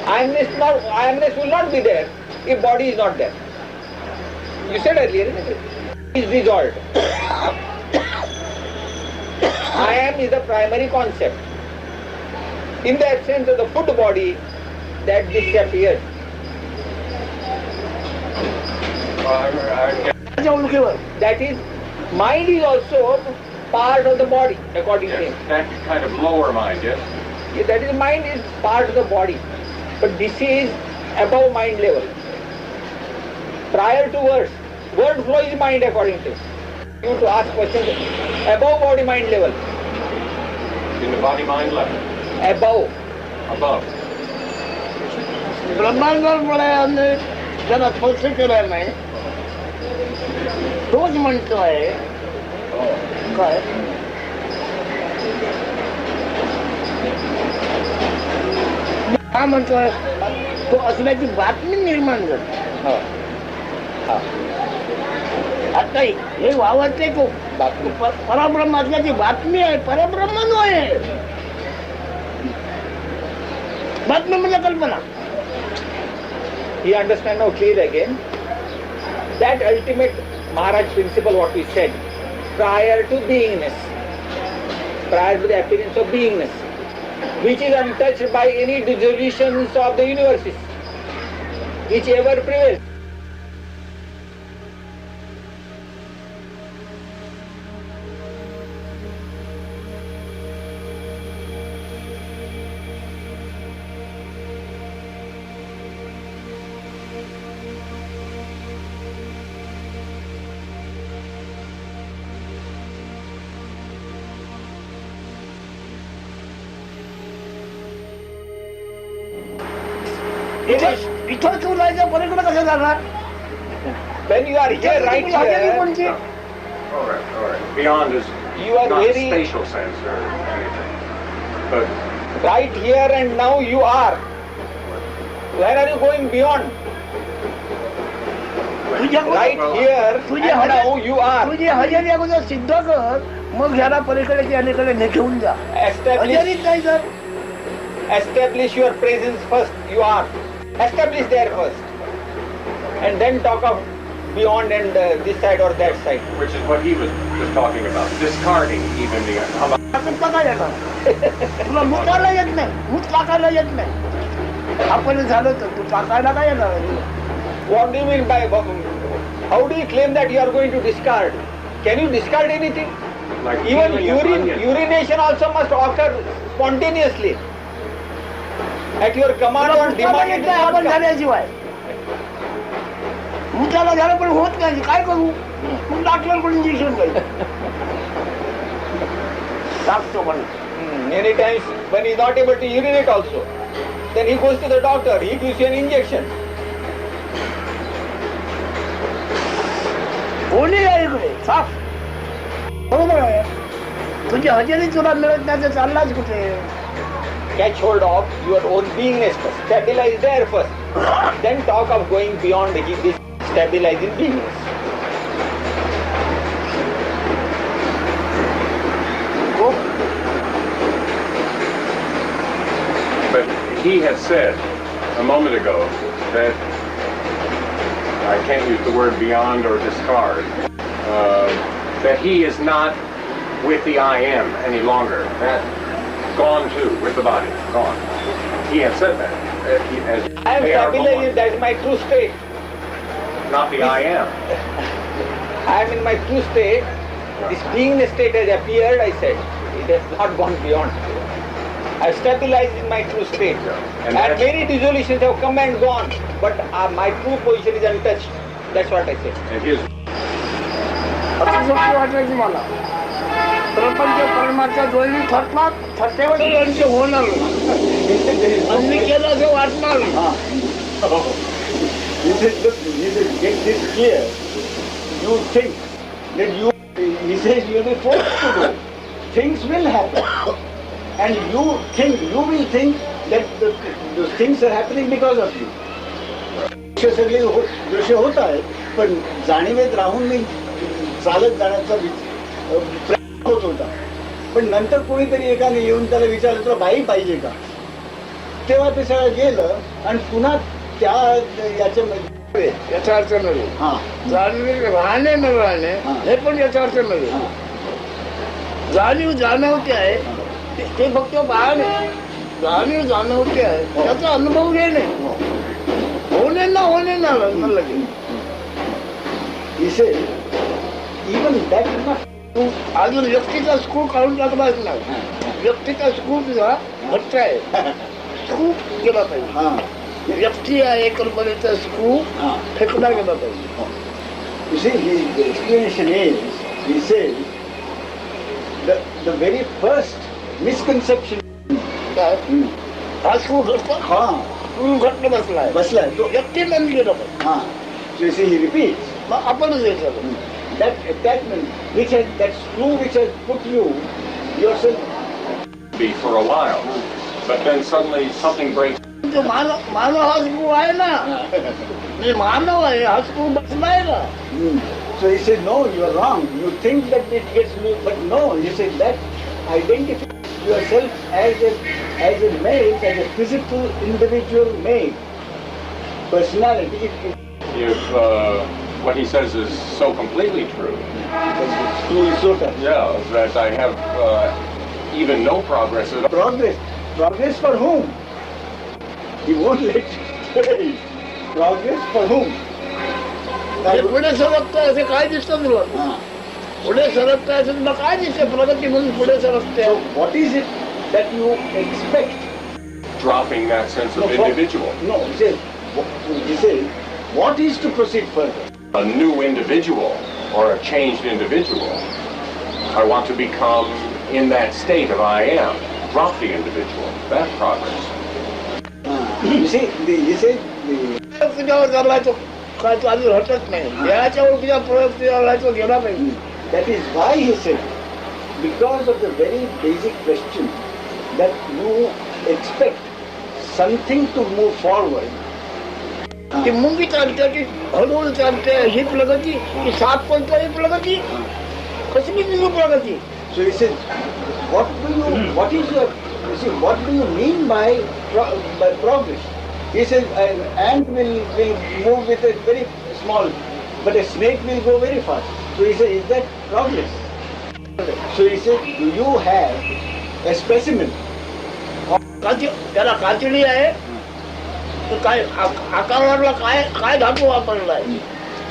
I amness will not be there if body is not there. You said earlier, isn't it? It is dissolved. I am is the primary concept. In the absence of the food body, that disappears. त्याच्या ओळखीवर That is, mind is also part of the body, according to him. That kind of lower mind, yes? That is, mind is part of the body. But this is above mind level. Prior to words, word flow is mind according to him. You to ask questions above body mind level. In the body mind level? Above. Above. ब्रह्मांडावर बोलायला ज्याला स्पर्श केलाय नाही तोच म्हणतोय काय हा म्हणतोय तो असल्याची बातमी निर्माण करतो. आता हे वावरते तो परब्रह्म असल्याची बातमी आहे. परब्रह्म नव्हे. बातमी म्हणजे कल्पना. He understand now clear again. That ultimate Maharaj principle what we said, prior to beingness, prior to the appearance of beingness, which is untouched by any dissolutions of the universes, which ever prevails. It is इथं तू जायचं पलीकडे कसं जाणार? When you are here, right हजेरी here, कोणची? All right. Beyond is you are not very spatial sense or anything. But right here and now you are. Where are you going beyond? Right here and now you are. तुझी हजेरी अगोदर सिद्ध कर, मग ह्याला पलीकडे की अलीकडे घेऊन जा. हजेरीच नाही तर Establish your presence first. You are. Establish there first. And then talk of beyond and this side or that side. which is what he was talking about, discarding even the. टाकता काय येणार? तुला मुतायला येत नाही, मूत टाकायला येत नाही. आपण झालं तर तू टाकायला काय येणार? What do you mean by how do you claim that you are going to discard? Can you discard anything? Like Even peeling an onion. urination also must occur spontaneously. At your command or मुतायला demand. येत It नाही will आपण not come. झाल्याशिवाय. मुतायला झालं पण होत नाही, काय करू? मग डॉक्टरकडून इंजेक्शन घ्यायचं. टाकतो पण. Many times when he is not able to urinate also, then he goes to the doctor, he gives you an injection. कोणी आहे इकडे साफ बरोबर आहे. तुझी हजेरी तुला मिळत नाही तर चाललाच कुठे? Catch hold of your own beingness first. Stabilize there first. Then talk of going beyond this stabilizing beingness. But he had said a moment ago that I can't use the word beyond or discard, that he is not with the I am any longer. That gone too, with the body, gone. He had said that. As I am they are stabilizing, gone, that is my true state. not the I am. I am in my true state. This beingness state has appeared, I said. It has not gone beyond. I have stabilized in my true state. And And that's- many dissolutions have come and gone, but my true position is untouched. That's what I said. And his अतिशयोक्ती वाटायची मला. प्रपंच परमार्थ दोन्ही थरतात, थरतेवर त्यांचे होणार. आणि मी केलं असं वाटणार. He said, look, he said, get this clear. You think that he says you will be forced to do. Things will happen. And you will think that those things are happening because of you. असे सगळे दृश्य होत आहेत, पण जाणीवेत राहून मी चालत जाण्याचा प्रयत्न होत होता. पण नंतर कोणीतरी एकाने येऊन त्याला विचारलं तुला बाई पाहिजे का? तेव्हा ते सगळं गेलं आणि पुन्हा त्या याच्यामध्ये याचा अर्थ नव्हे. हा जाणीव राहणे न राहणे हे पण याचा अर्थ नव्हे. जाणीव जाणवते आहे ते फक्त पाहणे. जाणीव जाणवते आहे त्याचा अनुभव घेणे. होणे ना लगे. He said, even that is not तू अजून व्यक्तीचा स्कूल काढून टाकलाच नाही. व्यक्तीचा स्कूल तुझा घट्ट आहे. स्कूल गेला पाहिजे. व्यक्ती आहे कल्पनेचा स्कूल फेकला गेला पाहिजे. You see, the explanation is, he says, the very first misconception हा स्कूल घट्ट घट्ट बसलाय. बसलाय तो व्यक्ती नाही गेला पाहिजे. So you see, he repeats मग आपणच हे सगळं. that attachment, that screw which has put you yourself. be for a while, but then suddenly something breaks. तो मानव हा स्कूल आहे ना. मी मानव आहे हा स्कूल बसलाय ना. So he said, no, you are wrong. You think that it gets loose, but no. He said that identifies yourself as a male, as a physical individual male personality. If what he says is so completely true, Screw is so tough. yeah, that I have even no progress at all. Progress for whom? He won't let you say. Progress for whom? हे पुढे सरकतंय असं काय दिसतं तुला? पुढे सरकतंय असं तुला काय दिसतं? प्रगती म्हणून पुढे सरकते. So what is it that you expect? Dropping that sense of individual. No, he says, what is to proceed further? A new individual or a changed individual. I want to become in that state of I am. Drop the individual. That progress. You see, he says तुझ्यावर चाललायचो काय तू अजून हटत नाही देहाच्या ओळखीचा प्रयोग तुझ्यावर लायचो गेला पाहिजे. That is why he said, because of the very basic question that you expect something to move forward. ती मुंगी चालते ती हळूहळू चालते ही प्रगती ती सात पंच ही प्रगती कसली तुझी प्रगती. So he said, what do you mean by progress? He says, an ant will move with a very small, but a snake will go very fast. So he said, is that progress? So he said, do you have a specimen? त्याला कातडी आहे तर काय आकाराला काय काय धातू वापरलाय.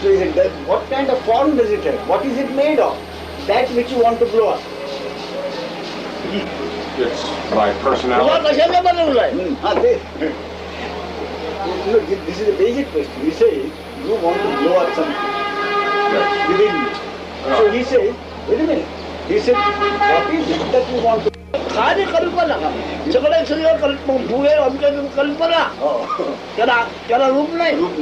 So he said, what kind of form does it have? What is it made of? That which you want to blow up. It's my तुला personality. कशाने बनवलाय. Look, this is a basic question. He says, you want to blow up something within you. So he says, wait a minute. He said, what is it that you want to? काय कल्पना सगळे सगळं भुगे आमच्या कल्पना त्याला रूप नाही. Look,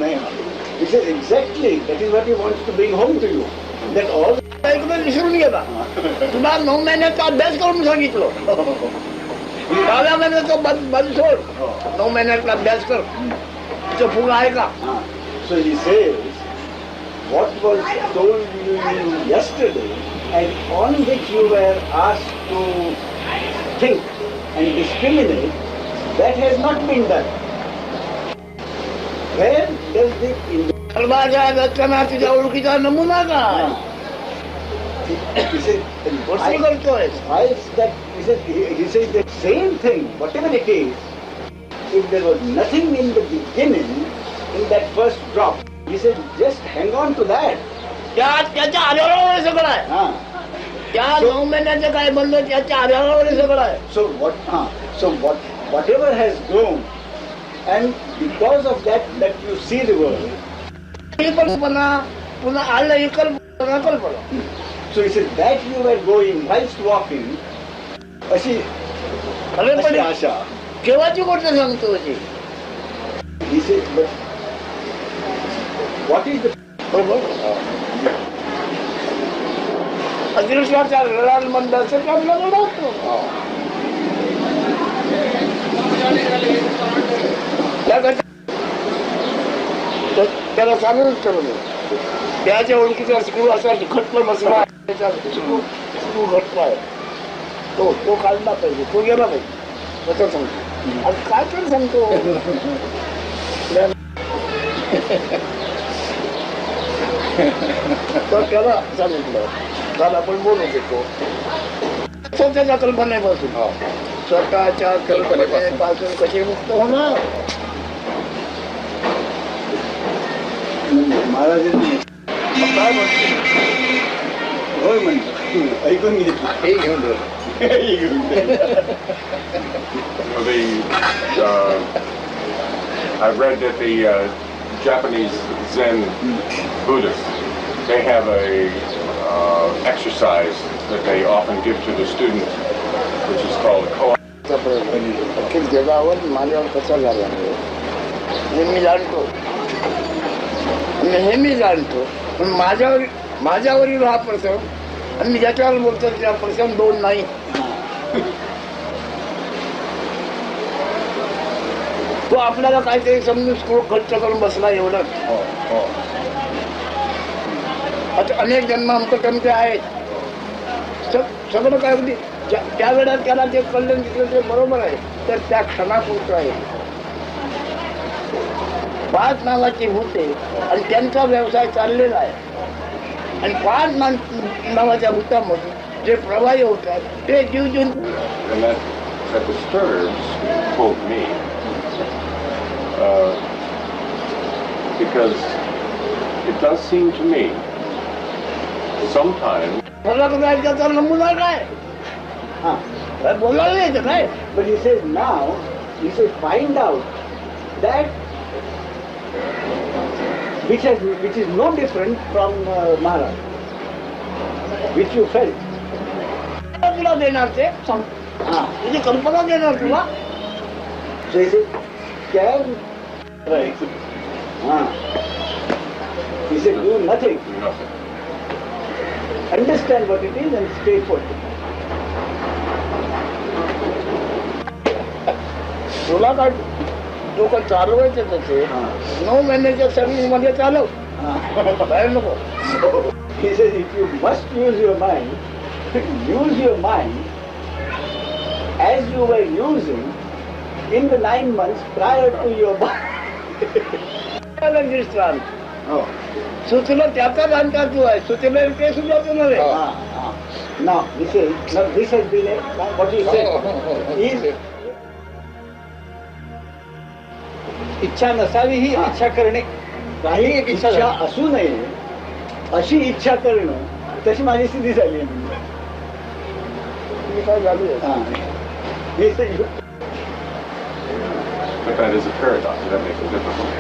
he says, exactly, that is what he wants to bring home to you. That all एकदम विसरून गेला. तुला 9 महिन्याचा अभ्यास करून सांगितलं. 10व्या महिन्याचा बंद सोड 9 महिन्याचा अभ्यास कर तिचं फुग आहे का. So he says, what was told you yesterday and on which you were asked to think and discriminate, that has not been done. Where does the सर्वाच्या रचना तुझ्या ओळखीचा नमुना काय. he said, वस्तू करतोय. why is that? He says the same thing, whatever it is, if there was nothing in the beginning, in that first drop, he said, just hang on to that. त्याच्या आधारावर सगळं आहे. त्या 9 महिन्याचं काय बनलं त्याच्या आधारावर सगळं आहे. So whatever has grown, and because of that you see the world. ही कल्पना पुन्हा आलं ही कल्पना. So he said that you were going whilst walking. अशी आशा. केव्हाची गोष्ट सांगतो ती. He said, but what is the अदृश्याचा लढाल मंद असेल तर आपल्याला लढवतो. त्याला सांगूनच ठरवलं त्याच्या ओळखीचा स्क्रू असा घट्ट बसला त्याचा स्क्रू घट्ट आहे तो काढला पाहिजे तो गेला पाहिजे असं सांगतो. आणि काय तर सांगतो तर त्याला सांगितलं त्याला आपण बोलू शकतो स्वतःच्या कल्पनेपासून स्वतःच्या कल्पनेपासून कसे मुक्त होणार. महाराजांनी काय म्हणतो होय म्हणतो ऐकून घेतलं हे घेऊन I've read that the Japanese Zen Buddhists, they have a exercise that they often give to the students, which is called koan. अखिल जगावर माझ्यावर कसा झाला हे मी जाणतो हे मी जाणतो पण माझ्यावरील हा प्रसंग आणि मी ज्याच्यावर बोलतो त्या प्रसंग दोन नाही. तो आपल्याला काहीतरी समजून स्क्रू खर्च करून बसला एवढंच. आता अनेक जन्म आमचे आहेत सगळं काय अगदी त्या वेळेला त्याला ते कल्याण दिसलं ते बरोबर आहे तर त्या क्षणापुरतं आहे. 5 नावाची भूते आणि त्यांचा व्यवसाय चाललेला आहे आणि 5 नावाच्या भूतामधून जे प्रवाही होतात ते जीवजंतू. That disturbs, quote me, because it does seem to me sometimes. त्याचा नमुना काय बोलायला यायचं काय. But he says now, he says find out that which is no different from Maharaj, which you felt. तुला देणार ते तुझी कल्पना देणार तुला. So he says, can He said, do nothing. Nothing. Understand what it is and stay put. तुला काय डोकं चालवायचं त्याचे 9 महिन्याच्या सर्व्हिस मध्ये चालव बाहेर नको. He says, if you must use your mind as you were using in the 9 months prior to your birth. सुचलं त्याचा जाणकार तू आहे, सुचलं ते सुद्धा तू नव्हे. Now, this has been what he said. इच्छा नसावी ही इच्छा करणे. काही इच्छा असू नये अशी इच्छा करणं, तशी माझी स्थिती झाली आहे. मी काय झाली He said, But that is a paradox. That makes it difficult.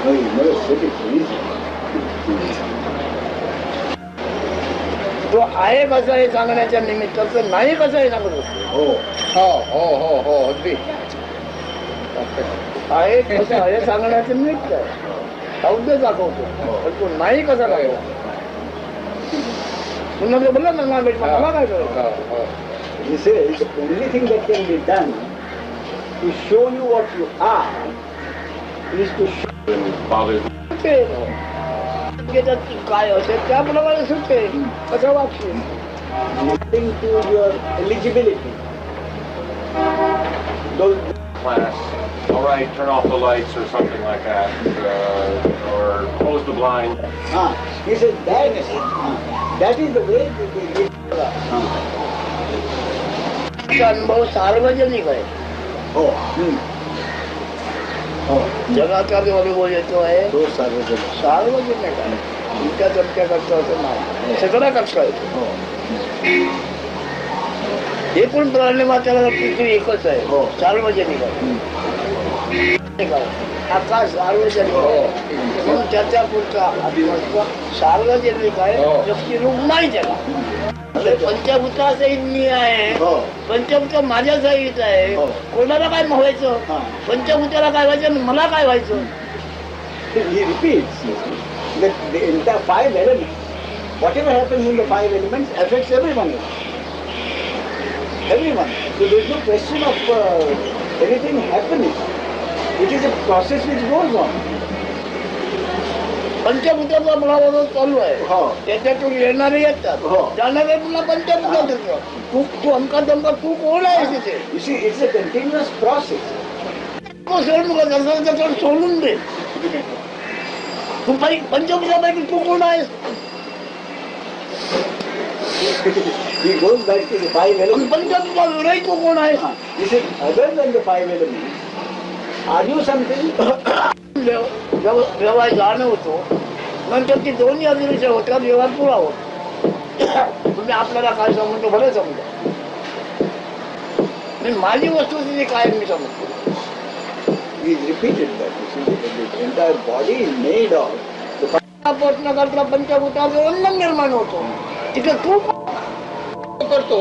no, you never said it easy. तो आहे कसं हे सांगण्याच्या निमित्ताचं नाही कसं हे सांगत असतो. हो अगदी आहे कसं हे सांगण्याचं निमित्त आहे, सौद्य दाखवतो, पण तो नाही कसा दाखवतो. पुन्हा ते बोलला ना मला काय करायचं. He says, the only thing that can be done to show you what you are is to show काय असेल त्याप्रमाणे सुटते कसं वागशील. according to your eligibility. Those Class. All right, turn off the lights or something like that, or close the blind. he says that is the way to be. अनुभव सार्वजनिक आहे. जगाचा जो अनुभव येतो आहे तो सार्वजनिक सार्वजनिक आहे. तुमच्या चमक्या करतो असं नाही, सगळं करता येतो. एकूण प्राणी मात्राला पृथ्वी एकच आहे, सार्वजनिक आहे. आकाश सार्वजनिक आहे, म्हणून त्याच्या पुढचा आत्मत्व सार्वजनिक आहे. व्यक्तिरूप नाही त्याला. पंचभूतासहित मी आहे, पंचभूत माझ्या सहित आहे. कोणाला काय व्हायचं, पंचभूताला काय व्हायचं, मला काय व्हायचं. He repeats that the entire 5 elements, whatever happens in the 5 elements affects everyone. Everyone. So there is no question of anything happening. It is a process which goes on. पंचभूताचा मुळावर चालू आहे, त्याच्यातून येणारे येतात, जाणारे पुन्हा पंचभूतात येतात. तू अमका तमका तू कोण आहे तिथे. You see, it's a continuous process. सोडून दे. तू पंचभूतापैकी तू कोण आहेस. He goes back to the 5 elements. पंचभूता विरही तू कोण आहेस. He said, other than the 5 elements, are you something? व्यवहार जाणवतो, नंतर ती दोन्ही अभिरुच्या होत्या, व्यवहार पुरा होतो. तुम्ही आपल्याला काय समजतो भले समजा, माझी वस्तुस्थिती काय मी समजतो. He repeated that. You see, the entire body is made of the प्रश्न करता पंचभूताचं वर्णन निर्माण होतो. तिथे तू करतो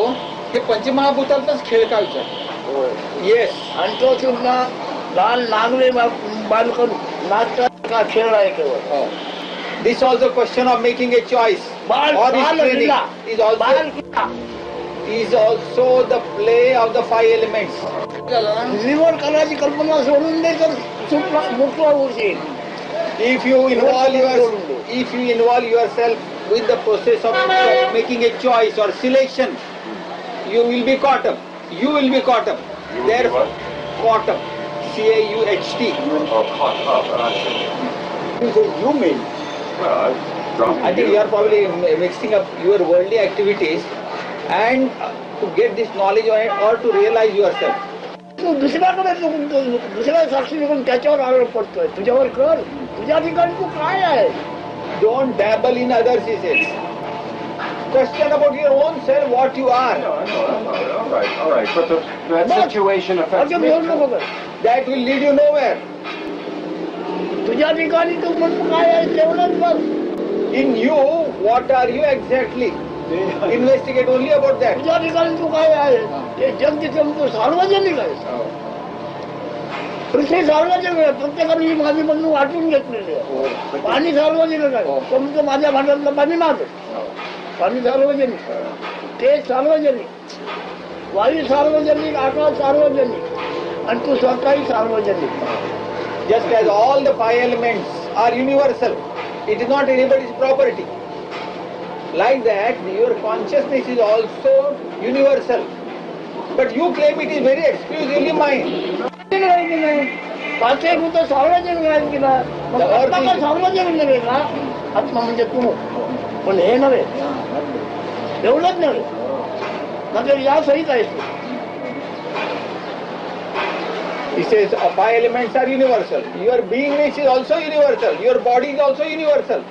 हे पंचमहाभूतातच खेळ का विचार. येस. आणि तो सुद्धा लहान नागवे बालकन नाचतात का खेळ आहे केवळ. This also question of making a choice or is also the play of the 5 elements. निवड करायची कल्पना सोडून दे तर मोकळा होशील. If you involve yourself with the process of making a choice or selection, you will be caught up. Therefore, caught up. CAUHT. Caught up. He says, you made. I think you are probably mixing up your worldly activities and to get this knowledge or to realize yourself. तू दुसऱ्या साक्षी घेऊन त्याच्यावर आरोप करतोय. तुझ्यावर कर, तुझ्या ठिकाणी तू काय आहे. Don't dabble in others, he says. Question about your own self, what you are. All right. But that situation affects me. That will lead you nowhere. तुझ्या ठिकाणी तू म्हणतो काय आहे तेवढंच बघ. In you, what are you exactly? Investigate only about that. तुझ्या ठिकाणी तू काय आहे ते जग तिथे तू सार्वजनिक आहे. पृथ्वी सार्वजनिक आहे, प्रत्येकाने ही माझी म्हणून वाटून घेतलेली आहे. पाणी सार्वजनिक आहे, तुमचं माझ्या भांड्यातलं पाणी माझं, पाणी सार्वजनिक, ते सार्वजनिक, वायू सार्वजनिक, आकाश सार्वजनिक, आणि तू स्वतःही सार्वजनिक. Just as all the 5 elements are universal, it is not anybody's property. Like that, your consciousness is also universal. But you claim it is very exclusively mine. पाचही भूत सार्वजनिक आहेत की ना, मग आत्मा का सार्वजनिक नव्हे का? आत्मा म्हणजे तू, पण हे नव्हे, एवढंच नव्हे, म्हणजे या सहित आहेस तू. He says 5 elements are universal. Your beingness is also universal. Your body is also universal.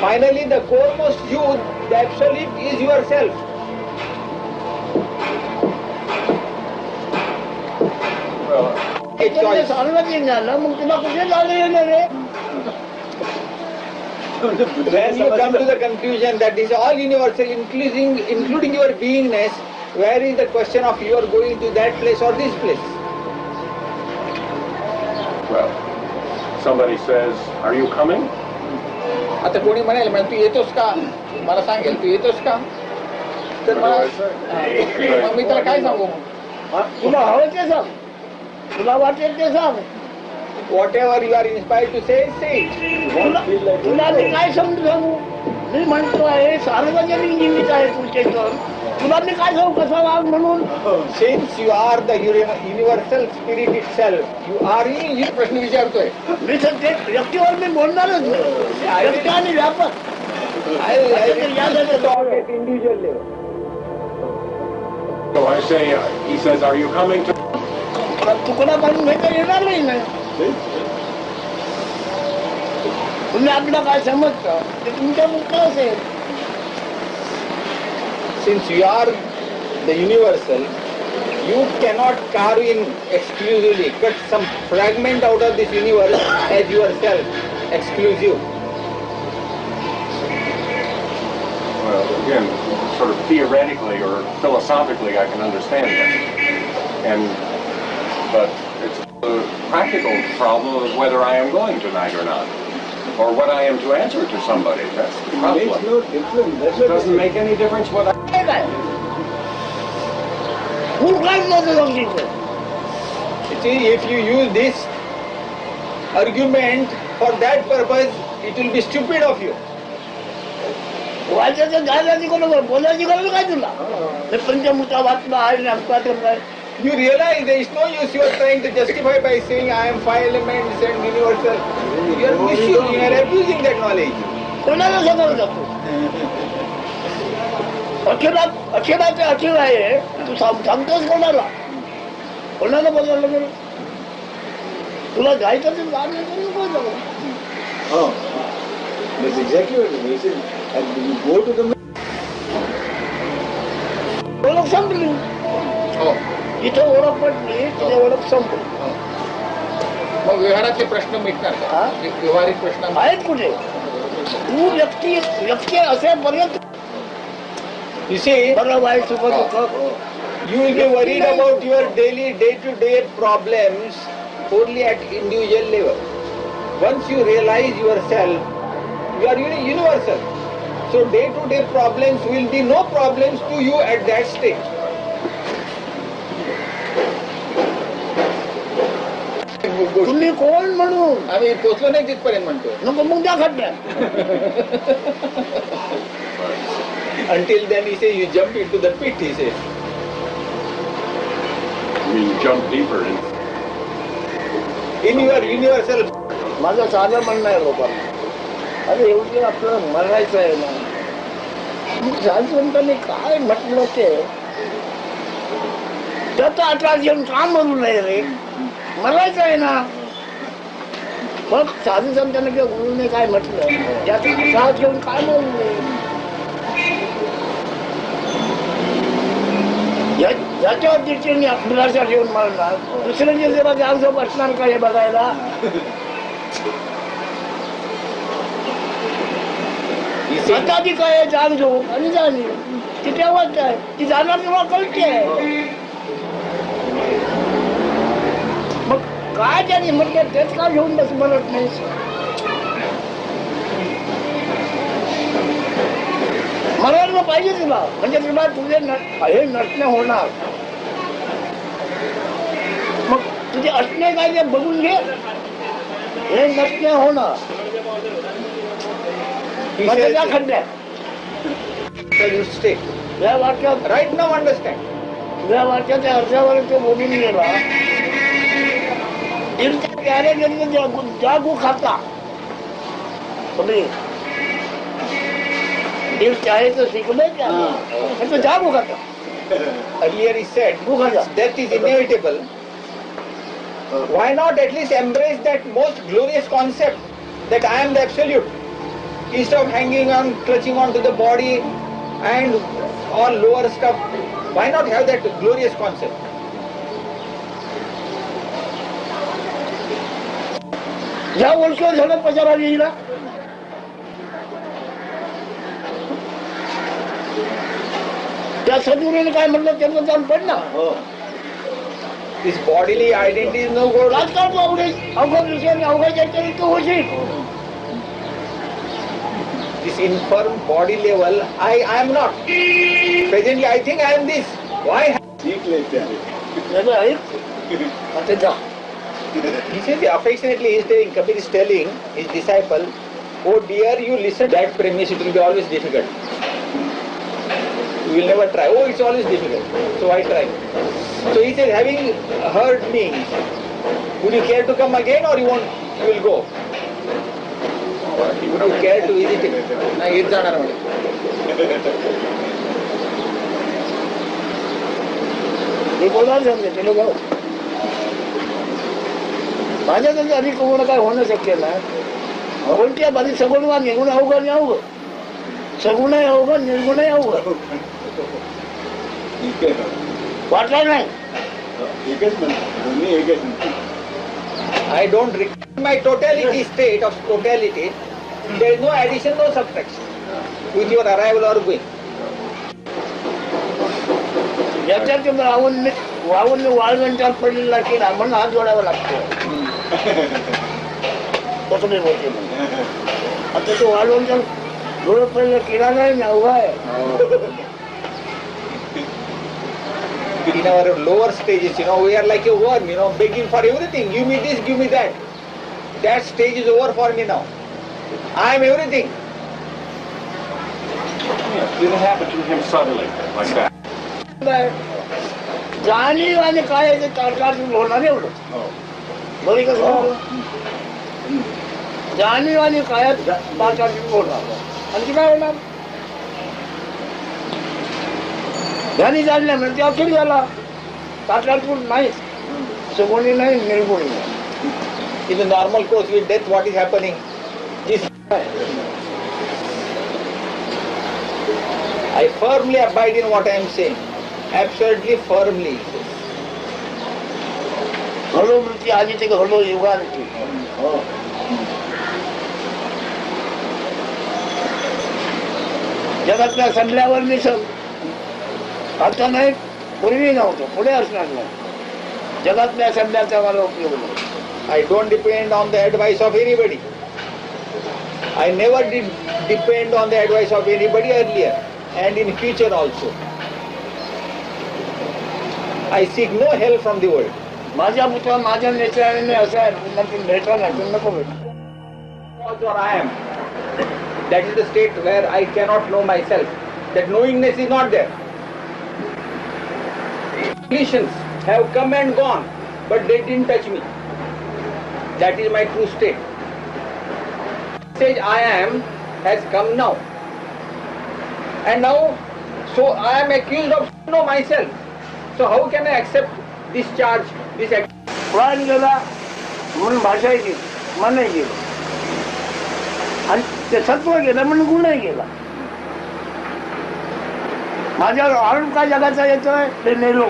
Finally, the foremost you, the absolute, is yourself. ते सार्वजनिक झालं, मग तुला कुठे झालं येणार रे? When you come to the conclusion that this is all universal, including your beingness, where is the question of you are going to that place or this place? Well, somebody says, are you coming? आता कोणी म्हणाल म्हणजे तू येतोस का, मला सांगेल तू येतोस का, तर मला मग मी त्याला काय सांगू? तुला हवं ते सांग, तुला वाटेल ते सांग. Whatever you are inspired to say, say it. तुला मी काय समजू सांगू? मी म्हणतो आहे सार्वजनिक निमित्त आहे तुझे तर, तुला मी काय सांगू कसा वाग म्हणून? Since you are the universal spirit itself, you are ही प्रश्न विचारतोय. मी ते व्यक्तीवर मी बोलणारच नाही, व्यक्ती आणि व्यापक. Individual level. So I say, he says, are you coming to? तुकडा पाडून घेता येणार नाही. तुम्ही आपलं काय समजता ते तुमच्या मुक्त असेल. Since you are the universal, you cannot carve in exclusively, cut some fragment out of this universe as yourself, exclusive. Well, again, sort of theoretically or philosophically, I can understand that. But it's a practical problem of whether I am going tonight or not, or what I am to answer to somebody. That's the It makes problem. no difference. That's It what doesn't make any difference what I... काय मूर्खाच नव्हतं समजीचं. See, if you use this argument for that purpose, it will be stupid of you. वाचायचं गायलाची गरज, बोलायची गरज काय तुला? हे पंचमुद्रा वाचला आहे, अमका करलाय. You realize there is no use you are trying to justify by saying I am 5 elements and universal. You are misusing, you are abusing that knowledge. कोणाला समोर जातो? अखिलाचे अखिल आहे, तू सांगतोस कोणाला? कोणाला बोलायला गेलो? तुला जायचं तर जाणं नको जाऊ. Oh, that's exactly what he said. And you go to the ओळख संपली. इथं ओळख पडली, तिथे ओळख संपली. मग व्यवहाराचे प्रश्न मिटणार का? व्यवहारिक प्रश्न आहेत कुठे? तू व्यक्ती असेपर्यंत You see, बरं वाईट सुख दुःख. you will be worried about your daily day-to-day problems only at individual level. Once you realize yourself, you are universal. So day-to-day problems will be no problems to you at that stage. तुम्ही कोण म्हणून आम्ही पोचलो नाही तिथपर्यंत म्हणतो. नको मग त्या खड्ड्यात. Until then he says you jump into the pit, he says. I mean, jump deeper in. In your universal. माझं साधं म्हणणं आहे लोकांना, अरे एवढी आपलं मरायचं आहे ना, मग साधुसंतांनी काय म्हटलं ते त्याचा आकार घेऊन का म्हणू नये रे? मरायचं आहे ना. मग साधू संतांना किंवा गुरुने काय म्हटलं त्याचा साथ घेऊन काय म्हणू नये? याच्यावर दृष्टीने अभ्यासा घेऊन म्हणणार, दुसऱ्यांच्या जेव्हा जास्त बसणार का हे बघायला? आता ती काय जाण घेऊ आणि जाणी ती तेव्हाच आहे, ती जाणार तेव्हा कळते. काय त्याने म्हटलं तेच का घेऊन बस म्हणत नाही. म्हणायला पाहिजे तुला, म्हणजे तुला तुझे हे नटणे होणार. मग तुझे असणे काय ते बघून घे, हे नटणे होणं त्या खड्ड्यात. या वाक्यात राईट नाव अंडरस्टँड, या वाक्याच्या अर्थावर तो बोलून गेला. त्याने जागू खाता दिल चाहे तो सीख ले क्या, तो जागू खाता. earlier he said death is inevitable. Why not at least embrace that most glorious concept that I am the absolute, instead of hanging on, clutching on to the body and all lower stuff? Why not have that glorious concept? ज्या वर्षावर झालं पचारा येईल त्या सद्गुरूने काय म्हणलं त्यांचं जाऊन पड ना. This bodily identity is no good. राजकारण अवघड विषयाने अवघड तू होशील. This infirm body level, I am not. Presently I think I am this. Why? आता जा. He says affectionately, he is telling, Kabir is telling his disciple, oh dear, you listen that premise, it will be always difficult. You will never try. Oh, it's always difficult. So why try? So he says, having heard me, would you care to come again or you will go? Would you care to visit him? Na येत जाणार म्हणे. मी बोलणार समजे ते लोक माझ्या तरी अधिक कोण काय होणं शक्य नाही. कोणत्या बाजू सगुण निर्गुण अवघड अवघड, सगुण अवघड निर्गुण अवघड वाटलं नाही. I don't require my totality state of totality. There is no addition, no subtraction with your arrival or going. याच्यात वावून वाळवंटात पडलेला किडा म्हणून हात जोडावा लागतो. तसं नाही होते म्हणून. आता तो वाळवंटात जोडत पडलेला किडा नाही ना, उभा आहे. In our lower stages, we are like a worm, begging for everything. Give me this, give me that. That stage is over for me now. I am everything. Yeah, didn't happen to him suddenly like that. जाणीव आणि काय ते तारकातून होणार एवढं बरी कसं जाणीव आणि काय तारकातून होणार आणखी काय होणार. ध्यानी जाणल्या म्हणजे अखेर झाला तारकातून नाही, सगुणी नाही, निर्गुणी नाही. In the normal course with death, what is happening? This I firmly abide in what I am saying. Absolutely firmly. घडो वृत्ती आधी ते घडो युगांची. जगातल्या संपल्यावर मी आता नाही, पूर्वी नव्हतं, पुढे असणार नाही. जगातल्या संपल्याचा मला उपयोग नाही. I don't depend on the advice of anybody. I never did depend on the advice of anybody earlier and in future also. I seek no help from the world. माझ्या पुत्र माझ्या नेत्याने असं आहे, नक्की भेटा नाही, नको भेट. Or I am. That is the state where I cannot know myself. That knowingness is not there. Conditions have come and gone, but they didn't touch me. That is my true state. Stage I am has come now. And now, so I am accused of know myself. So how can I accept this charge, this act? प्राण गेला म्हणून भाषा गेली, मनही गेलं, आणि ते सत्व गेलं म्हणून गुणही गेला. माझ्यावर आरोप काय जगाचा येतोय ते नेलो.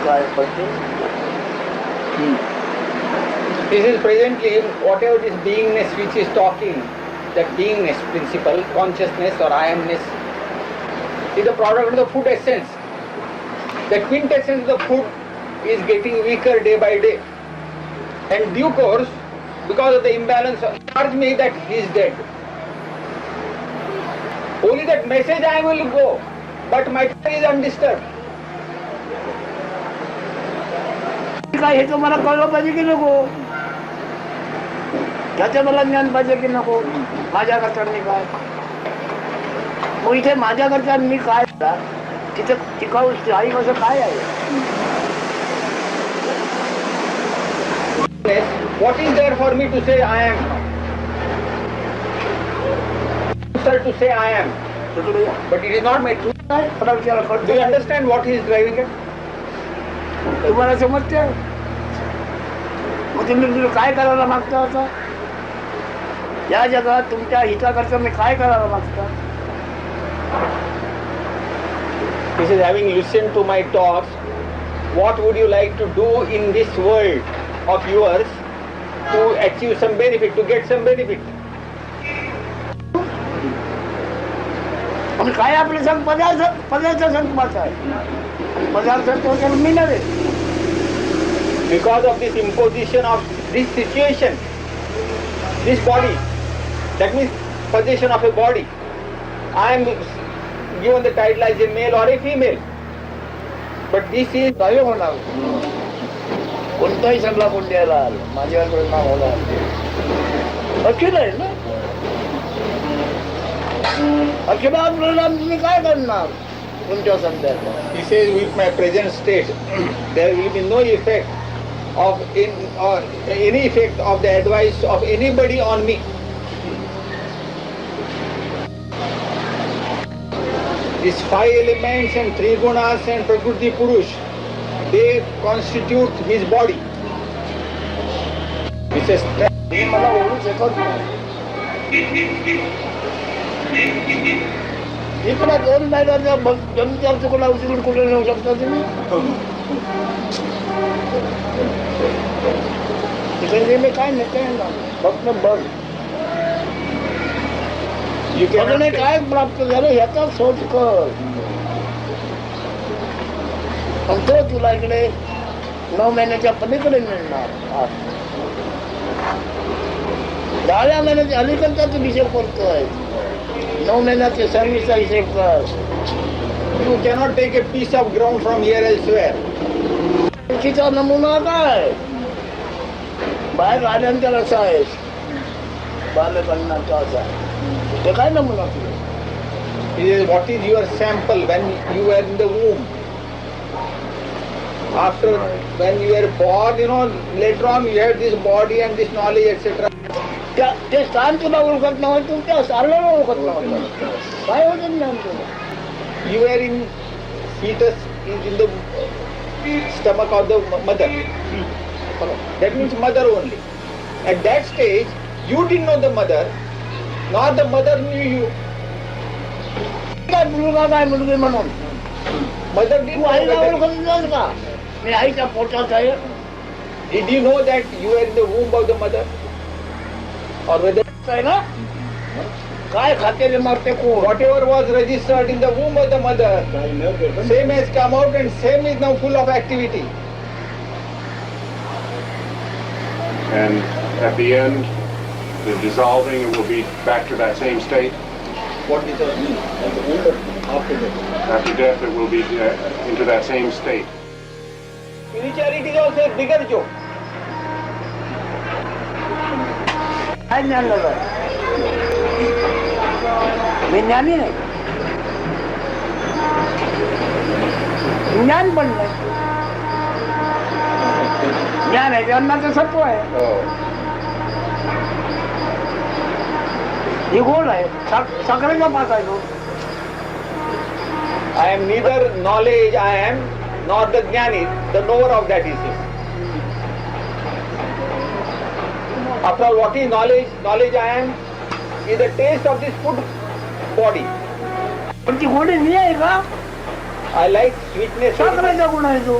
काय पडते. This is presently whatever this beingness which is talking, that beingness principle, consciousness or I amness, is the product of the food essence. the quintessence of food is getting weaker day by day. And due course, because of the imbalance, charge me that he is dead. Only that message I will go, but my prayer is undisturbed. काय हे तर मला कळलं पाहिजे की नको, त्याचं मला ज्ञान पाहिजे की नको. माझ्याकरता मी काय, मग इथे माझ्याकरता मी काय, तिथे टिकाऊ स्थायी कसं काय आहे. What is there for me to say I am? Sir, to say I am, but it is not my truth. Do you understand what he is driving at? तुम्हाला समजते. मग तुम्ही काय करायला मागता आता या जगात, तुमच्या हिताकरता मी काय करायला मागता. He says, having listened to my talks, what would you like to do in this world of yours to achieve some benefit, to get some benefit? आणि काय आपले संघ पदार्थ संघाचा आहे, पदार्थ तो मी नव्हे. Because of this imposition of this situation, this body, that means possession of a body, I am given the title as a male or a female. But this is काय होणार, कोणताही सगळा कोण द्यायला आलं माझ्याकडे नाव होणार अखिल आहे ना. अखिलात परिणाम तुम्ही काय करणार तुमच्या संध्याचा. he says, with my present state, there will be no effect of any effect of the advice of anybody on me. These 5 elements and 3 gunas and Prakriti Purush, they constitute his body. He says, हे मला ओळखू शकत नाही. इकडे 2 महिन्याच्या जमीच्या तुकडा उचलून कुठे नेऊ शकता तुम्ही. तिकडे मी काय नेते फक्त बघ बघणे काय प्राप्त झालं ह्याचा शोध कर. आणि तो तुला इकडे 9 महिन्याच्या पलीकडे मिळणार. 10व्या महिन्याच्या अलीकडचा तू हिशेब करतोय, 9 महिन्याचे सर्व्हिसचा हिशेब कर. you cannot take a piece of ground from here elsewhere. तिचा नमुना काय, बाहेर राजांचा रसा आहेस, बालकन्नाचा असा ते काय नमुना तुला. He says, what is your sample when you were in the womb? After, when you were born, later on you had this body and this knowledge, etc. ते स्थान तुला ओळखत नव्हतं, तुमच्या सारल्याला ओळखत नव्हतं. काय होतं ज्ञान तुला. You were in fetus, in the stomach of the mother. That means mother only. At that stage, you didn't know the mother, nor the mother knew you. काय मुलगा काय मुलगी म्हणून Mother didn't तू know आईला whether, ओळखत नव्हतं का, मी आईच्या पोटात आहे. did you know that you were in the womb of the mother? Or whether आहे ना काय खातेले मारते कोण. whatever was registered in the womb of the mother, same has come out and same is now full of activity. And at the end, the dissolving, it will be back to that same state. What does that mean? At the womb or after death? After death, it will be into that same state. Spirituality is also a bigger joke. काय ज्ञान लागलं, मी ज्ञानी नाही, ज्ञान पण नाही. ज्ञान आहे ते अन्नाचं सत्व आहे, ही गोड आहे, साखरेचा पाक आहे तो. I am neither knowledge I am, nor the jnani, the knower of that is. After all, what is knowledge? Knowledge I am is the taste of this food body. पण ती गोडी मी आहे का, I like sweetness. साखरेचा गुण आहे तो.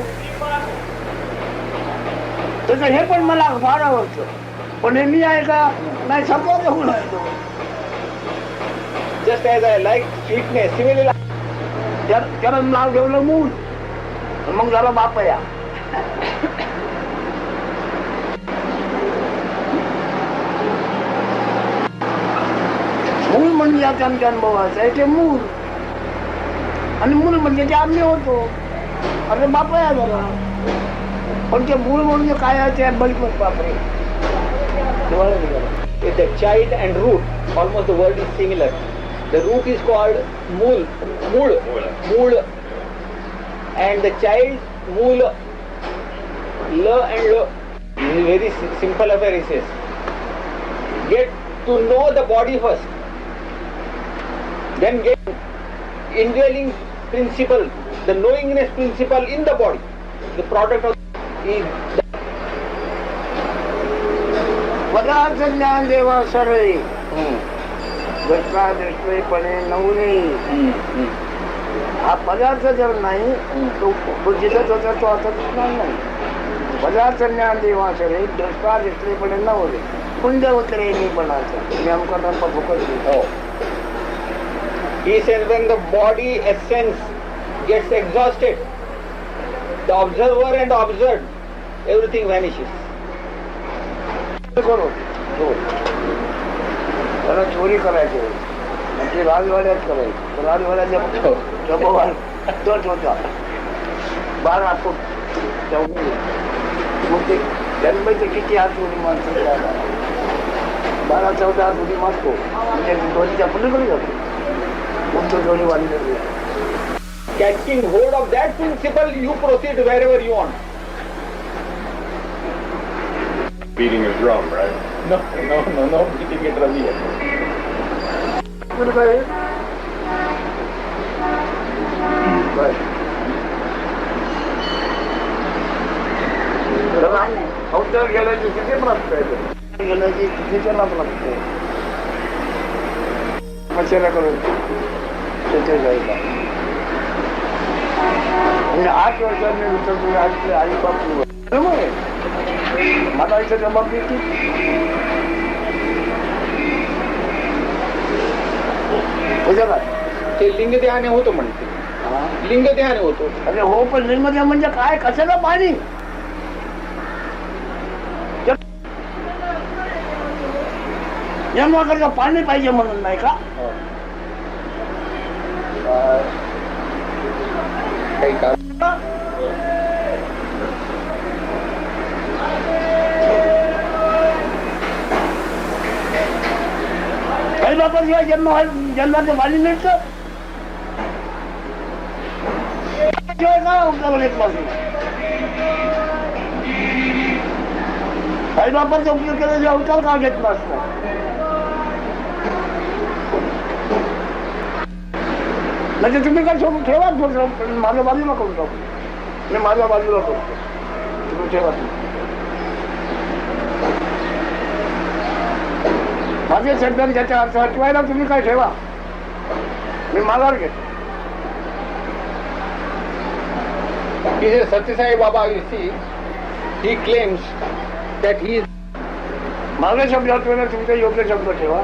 त्याचं हे पण मला फार आवडतं, पण हे मी आहे का नाही, सत्वाचा गुण आहे तो. Just as I like sweetness, similarly त्याला नाव ठेवलं मूळ. मग झाला बापया. मूळ म्हणजे आता आमच्या अनुभवाचं आहे ते मूळ, आणि मूळ म्हणजे ते आम्ही होतो. अरे बापया झाला, पण ते मूळ म्हणजे काय आहे ते बघितलं बापरे. The child and root, almost the word is similar. The root is called mool, and the child mool, la and lo. This is very simple affair. He says, get to know the body first, then get indwelling principle, the knowingness principle in the body. The product of is पदार्थ ज्ञान देवा सरळे दृष्टीपणे नवले. हा पदार्थ जर नाही तो जिथंच होता तो आता दिसणार नाही. पदार्थ ज्ञान देवा सरळे दृष्टीपणे नवले कुंड उतरे निपणाचं नेमकं फुकट. He says when the body essence gets exhausted, the observer and observed, everything vanishes. करो त्याला चोरी करायची म्हणजे राजवाड्यात करायची. राजवाड्याच्या जपवाल तोच होता 12 फूट चौकी. मग ते जन्माचे किती हात उडी माणसं 12-14 हात उडी मारतो म्हणजे दोन्हीच्या पलीकडे जातो. मग तो दोन्ही वाढलेली. Catching hold of that principle, you proceed wherever you want. Beating a drum, right? No beating a drum here. औषध गेल्याची किती प्राप्त आहे, गेल्याची किती लागते. मच्छेला करून तिथे जायला म्हणजे 8 वर्षांनी विचार तुम्ही आज आई बापू बरोबर आहे. मला इथं जबाब देते. ते लिंग देहाने होतो म्हणते. लिंग देहाने होतो. अरे हो, पण लिंग देह म्हणजे काय, कशाला पाणी. जन्माकरता पाणी पाहिजे म्हणून नाही का. काही बापाशिवाय जन्माचं पाणी मिळतं शिवाय का उपयोग येत नाही. काही बापाचा उपयोग केल्याशिवाय अवतार का घेत नसतो. म्हणजे तुम्ही काय सोडून ठेवा, माझ्या बाजूला करून टाकू. मी माझ्या बाजूला करतो, तुम्ही ठेवा. माझे सध्या त्याच्या अर्थ हटवायला तुम्ही काय ठेवा, मी माघार घेतो. Satyasai Baba, you see, he claims that he is. माझ्या शब्द हटवायला तुमचे योग्य शब्द ठेवा.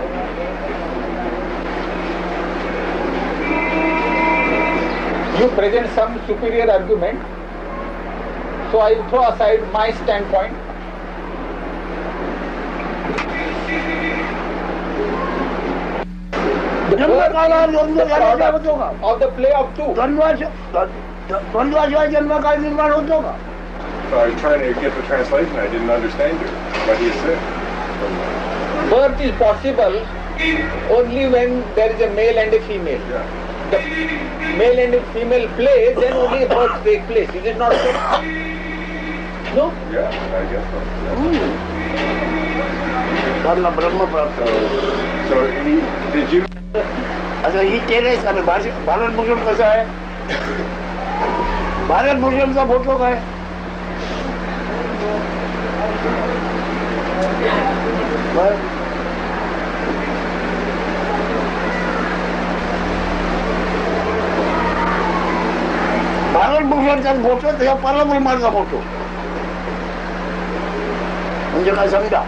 You present some superior argument, so I will throw aside my standpoint. Of the play of two. द्वंद्वाशिवाय जन्म काय निर्माण होतो का. So I was trying to get the translation. I didn't understand you. What he said. Birth is possible only when there is a male and a female. Yeah. The male and a female play, then only birth takes place. Is it not so? No? Yeah, I guess so. त्यांना ब्रह्म प्राप्त. So did you? आता ही terrace आणि भारत भूषण कसं आहे. Bharat भूषणचा photo काय. Bharat भूषणचा photo त्याच्या परब्रह्माचा photo म्हणजे काय समजा.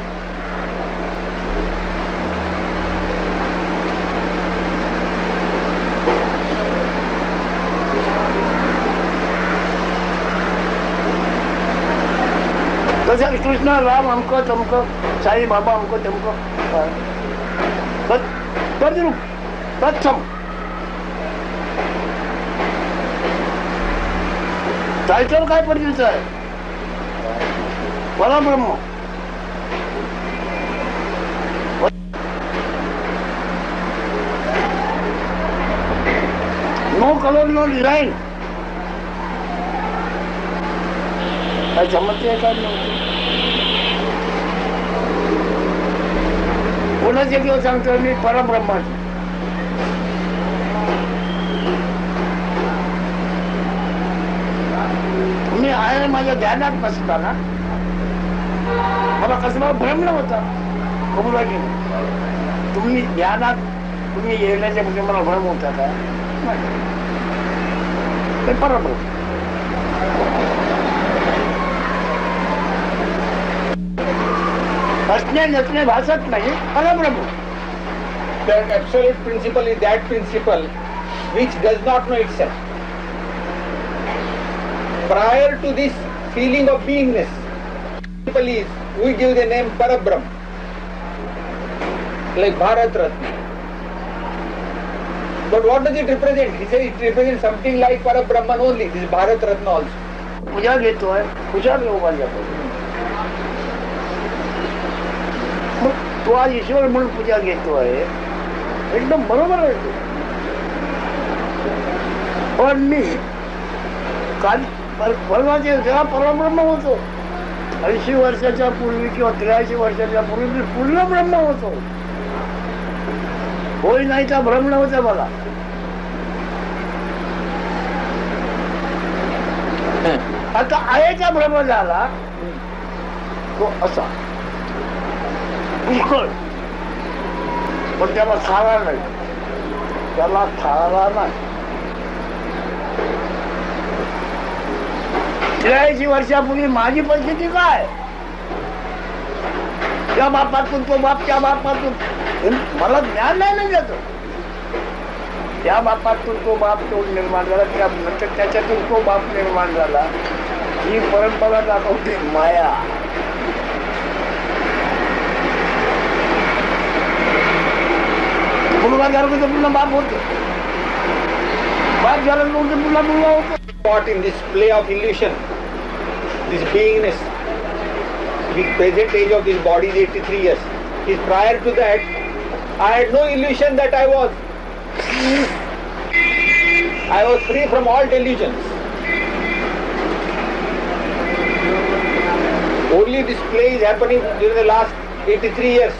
जैसे कृष्ण राम हमको तुमको, साईं बाबा हमको तुमको, तद्रूप तत्सम टायटल काय पडलेलं आहे? परब्रह्म. No colour no design. काय समजते का? कोणाचे किंवा सांगतो मी परब्रह्माचे. मी आहे माझ्या ध्यानात नसताना मला कसला भ्रम नव्हता. कबूल आहे की नाही? तुम्ही ध्यानात तुम्ही येण्याच्या म्हणजे मला भ्रम होता का? ते परब्रह्म. असणे नसणे भासत नाही, परब्रह्म. That absolute principle is that principle which does not know itself. Prior to this feeling of beingness, principle is, we give the name Parabrahm, like Bharat Ratna. But what does it represent? He says it represents something like Parabrahman only. This is Bharat Ratna also. पूजा घेतोय, पूजा उभा जातो. तो आज ईश्वर म्हणून पूजा घेतोय, एकदम बरोबर आहे. पण मी काल परवाचे जेव्हा परब्रह्म होतो, 80 वर्षाच्या पूर्वी किंवा 83 वर्षाच्या पूर्वी मी पूर्ण ब्रह्म होतो. होय नाही तर भ्रम नव्हता मला. आता आयेचा भ्रम झाला तो असा पुष्कळ, पण त्याला थाळा नाही, त्याला थाळा नाही. 83 वर्षापूर्वी माझी परिस्थिती काय? त्या बापातून तो बाप, त्या बापातून मला ज्ञान नाही ना त्याचं. त्या बापातून तो बाप तो निर्माण झाला, त्यानंतर त्याच्यातून तो बाप निर्माण झाला. ही परंपरा दाखवते माया. मुलगा झाला तर पुन्हा बाप होतो, बाप झाला तर पुन्हा मुलगा होतो. Caught in this play of illusion, this beingness, the present age of this body is 83 years. Is prior to that, I had no illusion that I was free from all delusions. Only this play is happening during the last 83 years.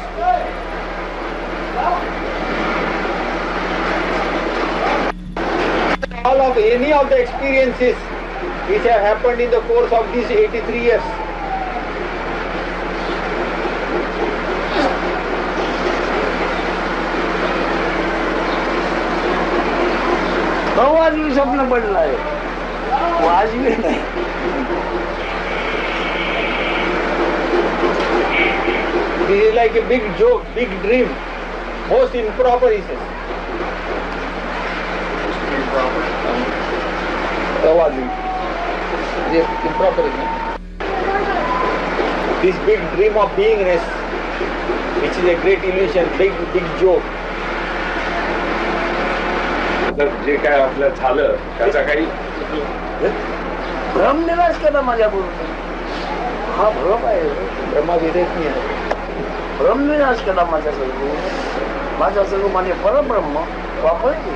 All of any of the experiences which have happened in the course of these 83 years. वाजवी स्वप्न पडलं आहे, वाजवी नाही. This is like a big joke, big dream, most improper, he says. Improper, isn't it? This big dream of beingness, which is a great illusion, big joke. जे काय आपलं झालं त्याचा काही भ्रम निराश केला माझ्या बरोबर. हा भ्रम आहे, ब्रह्मविदेश नाही आहे. भ्रम निराश केला माझ्या सगळं. माझ्या सगळं म्हणजे परब्रह्म प्रॉपर्टी,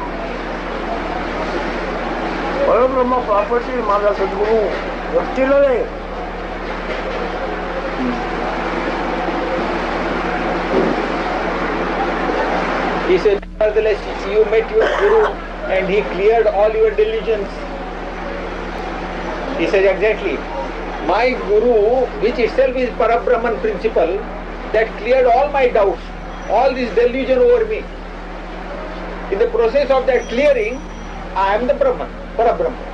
परब्रह्म प्रॉपर्टी माझा सद्गुरू व्यक्तीला आहे. He said, nevertheless, you met your Guru and he cleared all your delusions. He said, exactly. My Guru, which itself is Parabrahman principle, that cleared all my doubts, all this delusion over me. In the process of that clearing, I am the Brahman, Parabrahman.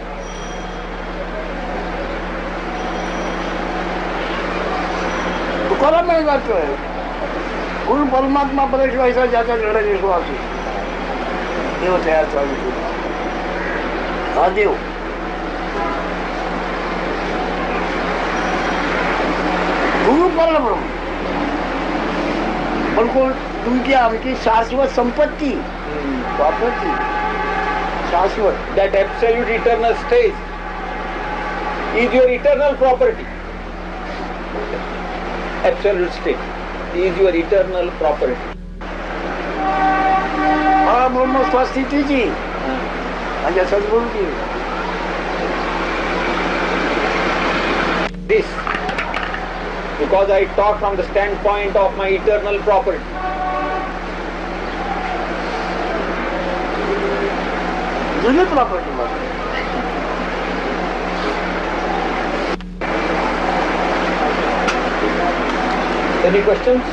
Tukaram नाही जातोय, गुरु परमात्मा परेश व्हायचा ज्याचा घडा विश्वास देव तयार चालू. हा देव गुरु परब्रह्म. पण कोण तुमची आमची शाश्वत संपत्ती, प्रॉपर्टी, शाश्वत. That absolute eternal stage is your eternal property. Absolute state is your eternal property. परब्रह्म स्वस्थितीची माझ्या सद्गुरूची. This, because I talk from the standpoint of my eternal property. जुनी प्रॉपर्टी माझी. Any questions?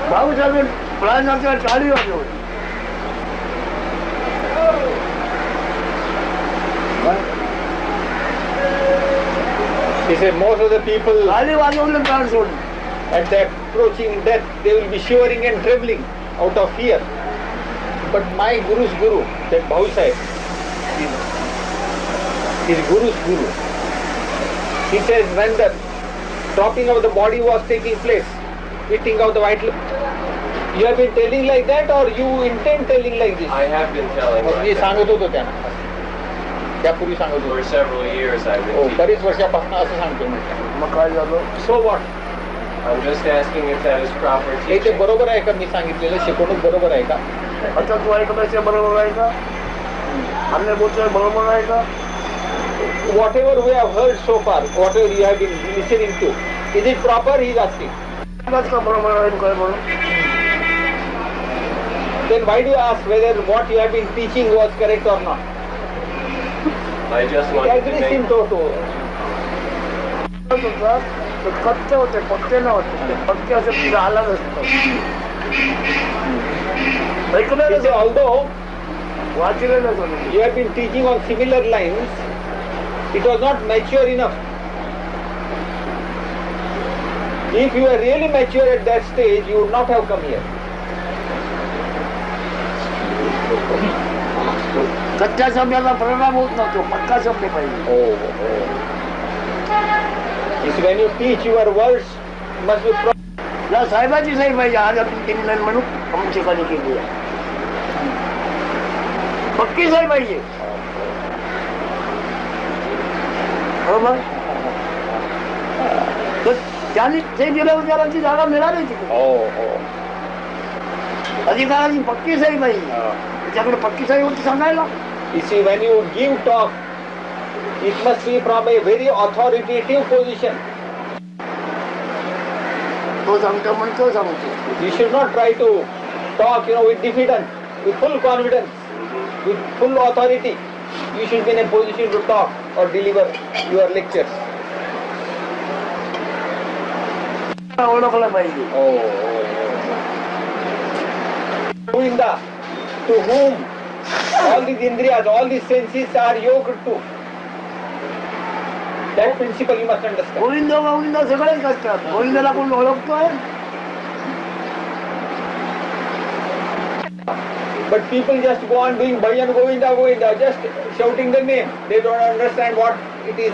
भाऊ साहेब प्राणाच्या 40 वाजले होते. He said most of the people 40 वाजवले प्राण सोडले. at the approaching death, they will be shivering and trembling out of fear. But my Guru's Guru, that Bhau Sahib, his Guru's Guru, he says when the dropping of the body was taking place, eating out the white lips, you have been telling like that or you intend telling like this? I have been telling me like that. सांगत होतो त्यांना, त्यापूर्वी सांगत For होतो. several years I've been teaching. बरीच वर्षापासून असं सांगतो मी. मग काय झालं? So what? I'm just asking if that is proper हे ते teaching. बरोबर आहे का मी सांगितलेलं शिकवणूक बरोबर आहे का? आता तू ऐकण्याचे बरोबर आहे का? आम्ही बोलतोय बरोबर आहे का? Whatever we have heard so far, whatever you have been listening to, is it proper? He is asking. का बरोबर आहे काय म्हणून? Then why do you ask whether what you have been teaching was correct or not? I just want to Agrees make in toto. ते कच्चे होते, पक्के नव्हते. ते पक्के असे पुढे आला नसतं. He ऐकलेलं said, although वाचलेलं होतं. you have been teaching on similar lines, it was not mature enough. If you were really mature at that stage, you would not have come here. कच्च्या शब्दाचा परिणाम होत नव्हतो, पक्का शब्द पाहिजे. It's when you teach, your words must be proper. या साहेबाची सही पाहिजे. आज आपण 3 महिने म्हणून आमची शिकायला केली आहे. पक्की सही पाहिजे. बरोबर. तर त्यांनी ते दिल्यावर त्याला ती जागा मिळाली तिकडे. अधिकाराची पक्की सही पाहिजे. त्याच्याकडे पक्की सही होती सांगायला. You see, when you give talk, it must be from a very authoritative position. तो सांगतो म्हणून तो सांगतो. You should not try to talk, with diffidence, with full confidence, with full authority. You should be in a position to talk or deliver your lectures. ओळखलं पाहिजे. Govinda, to whom all these indriyas, all these senses are yoked to. That principle you must understand. Govind Govind सगळेच असतात. गोविंदाला कोण ओळखतोय? But people just go on doing bhajan Govinda Govinda, just shouting the name. They don't understand what it is.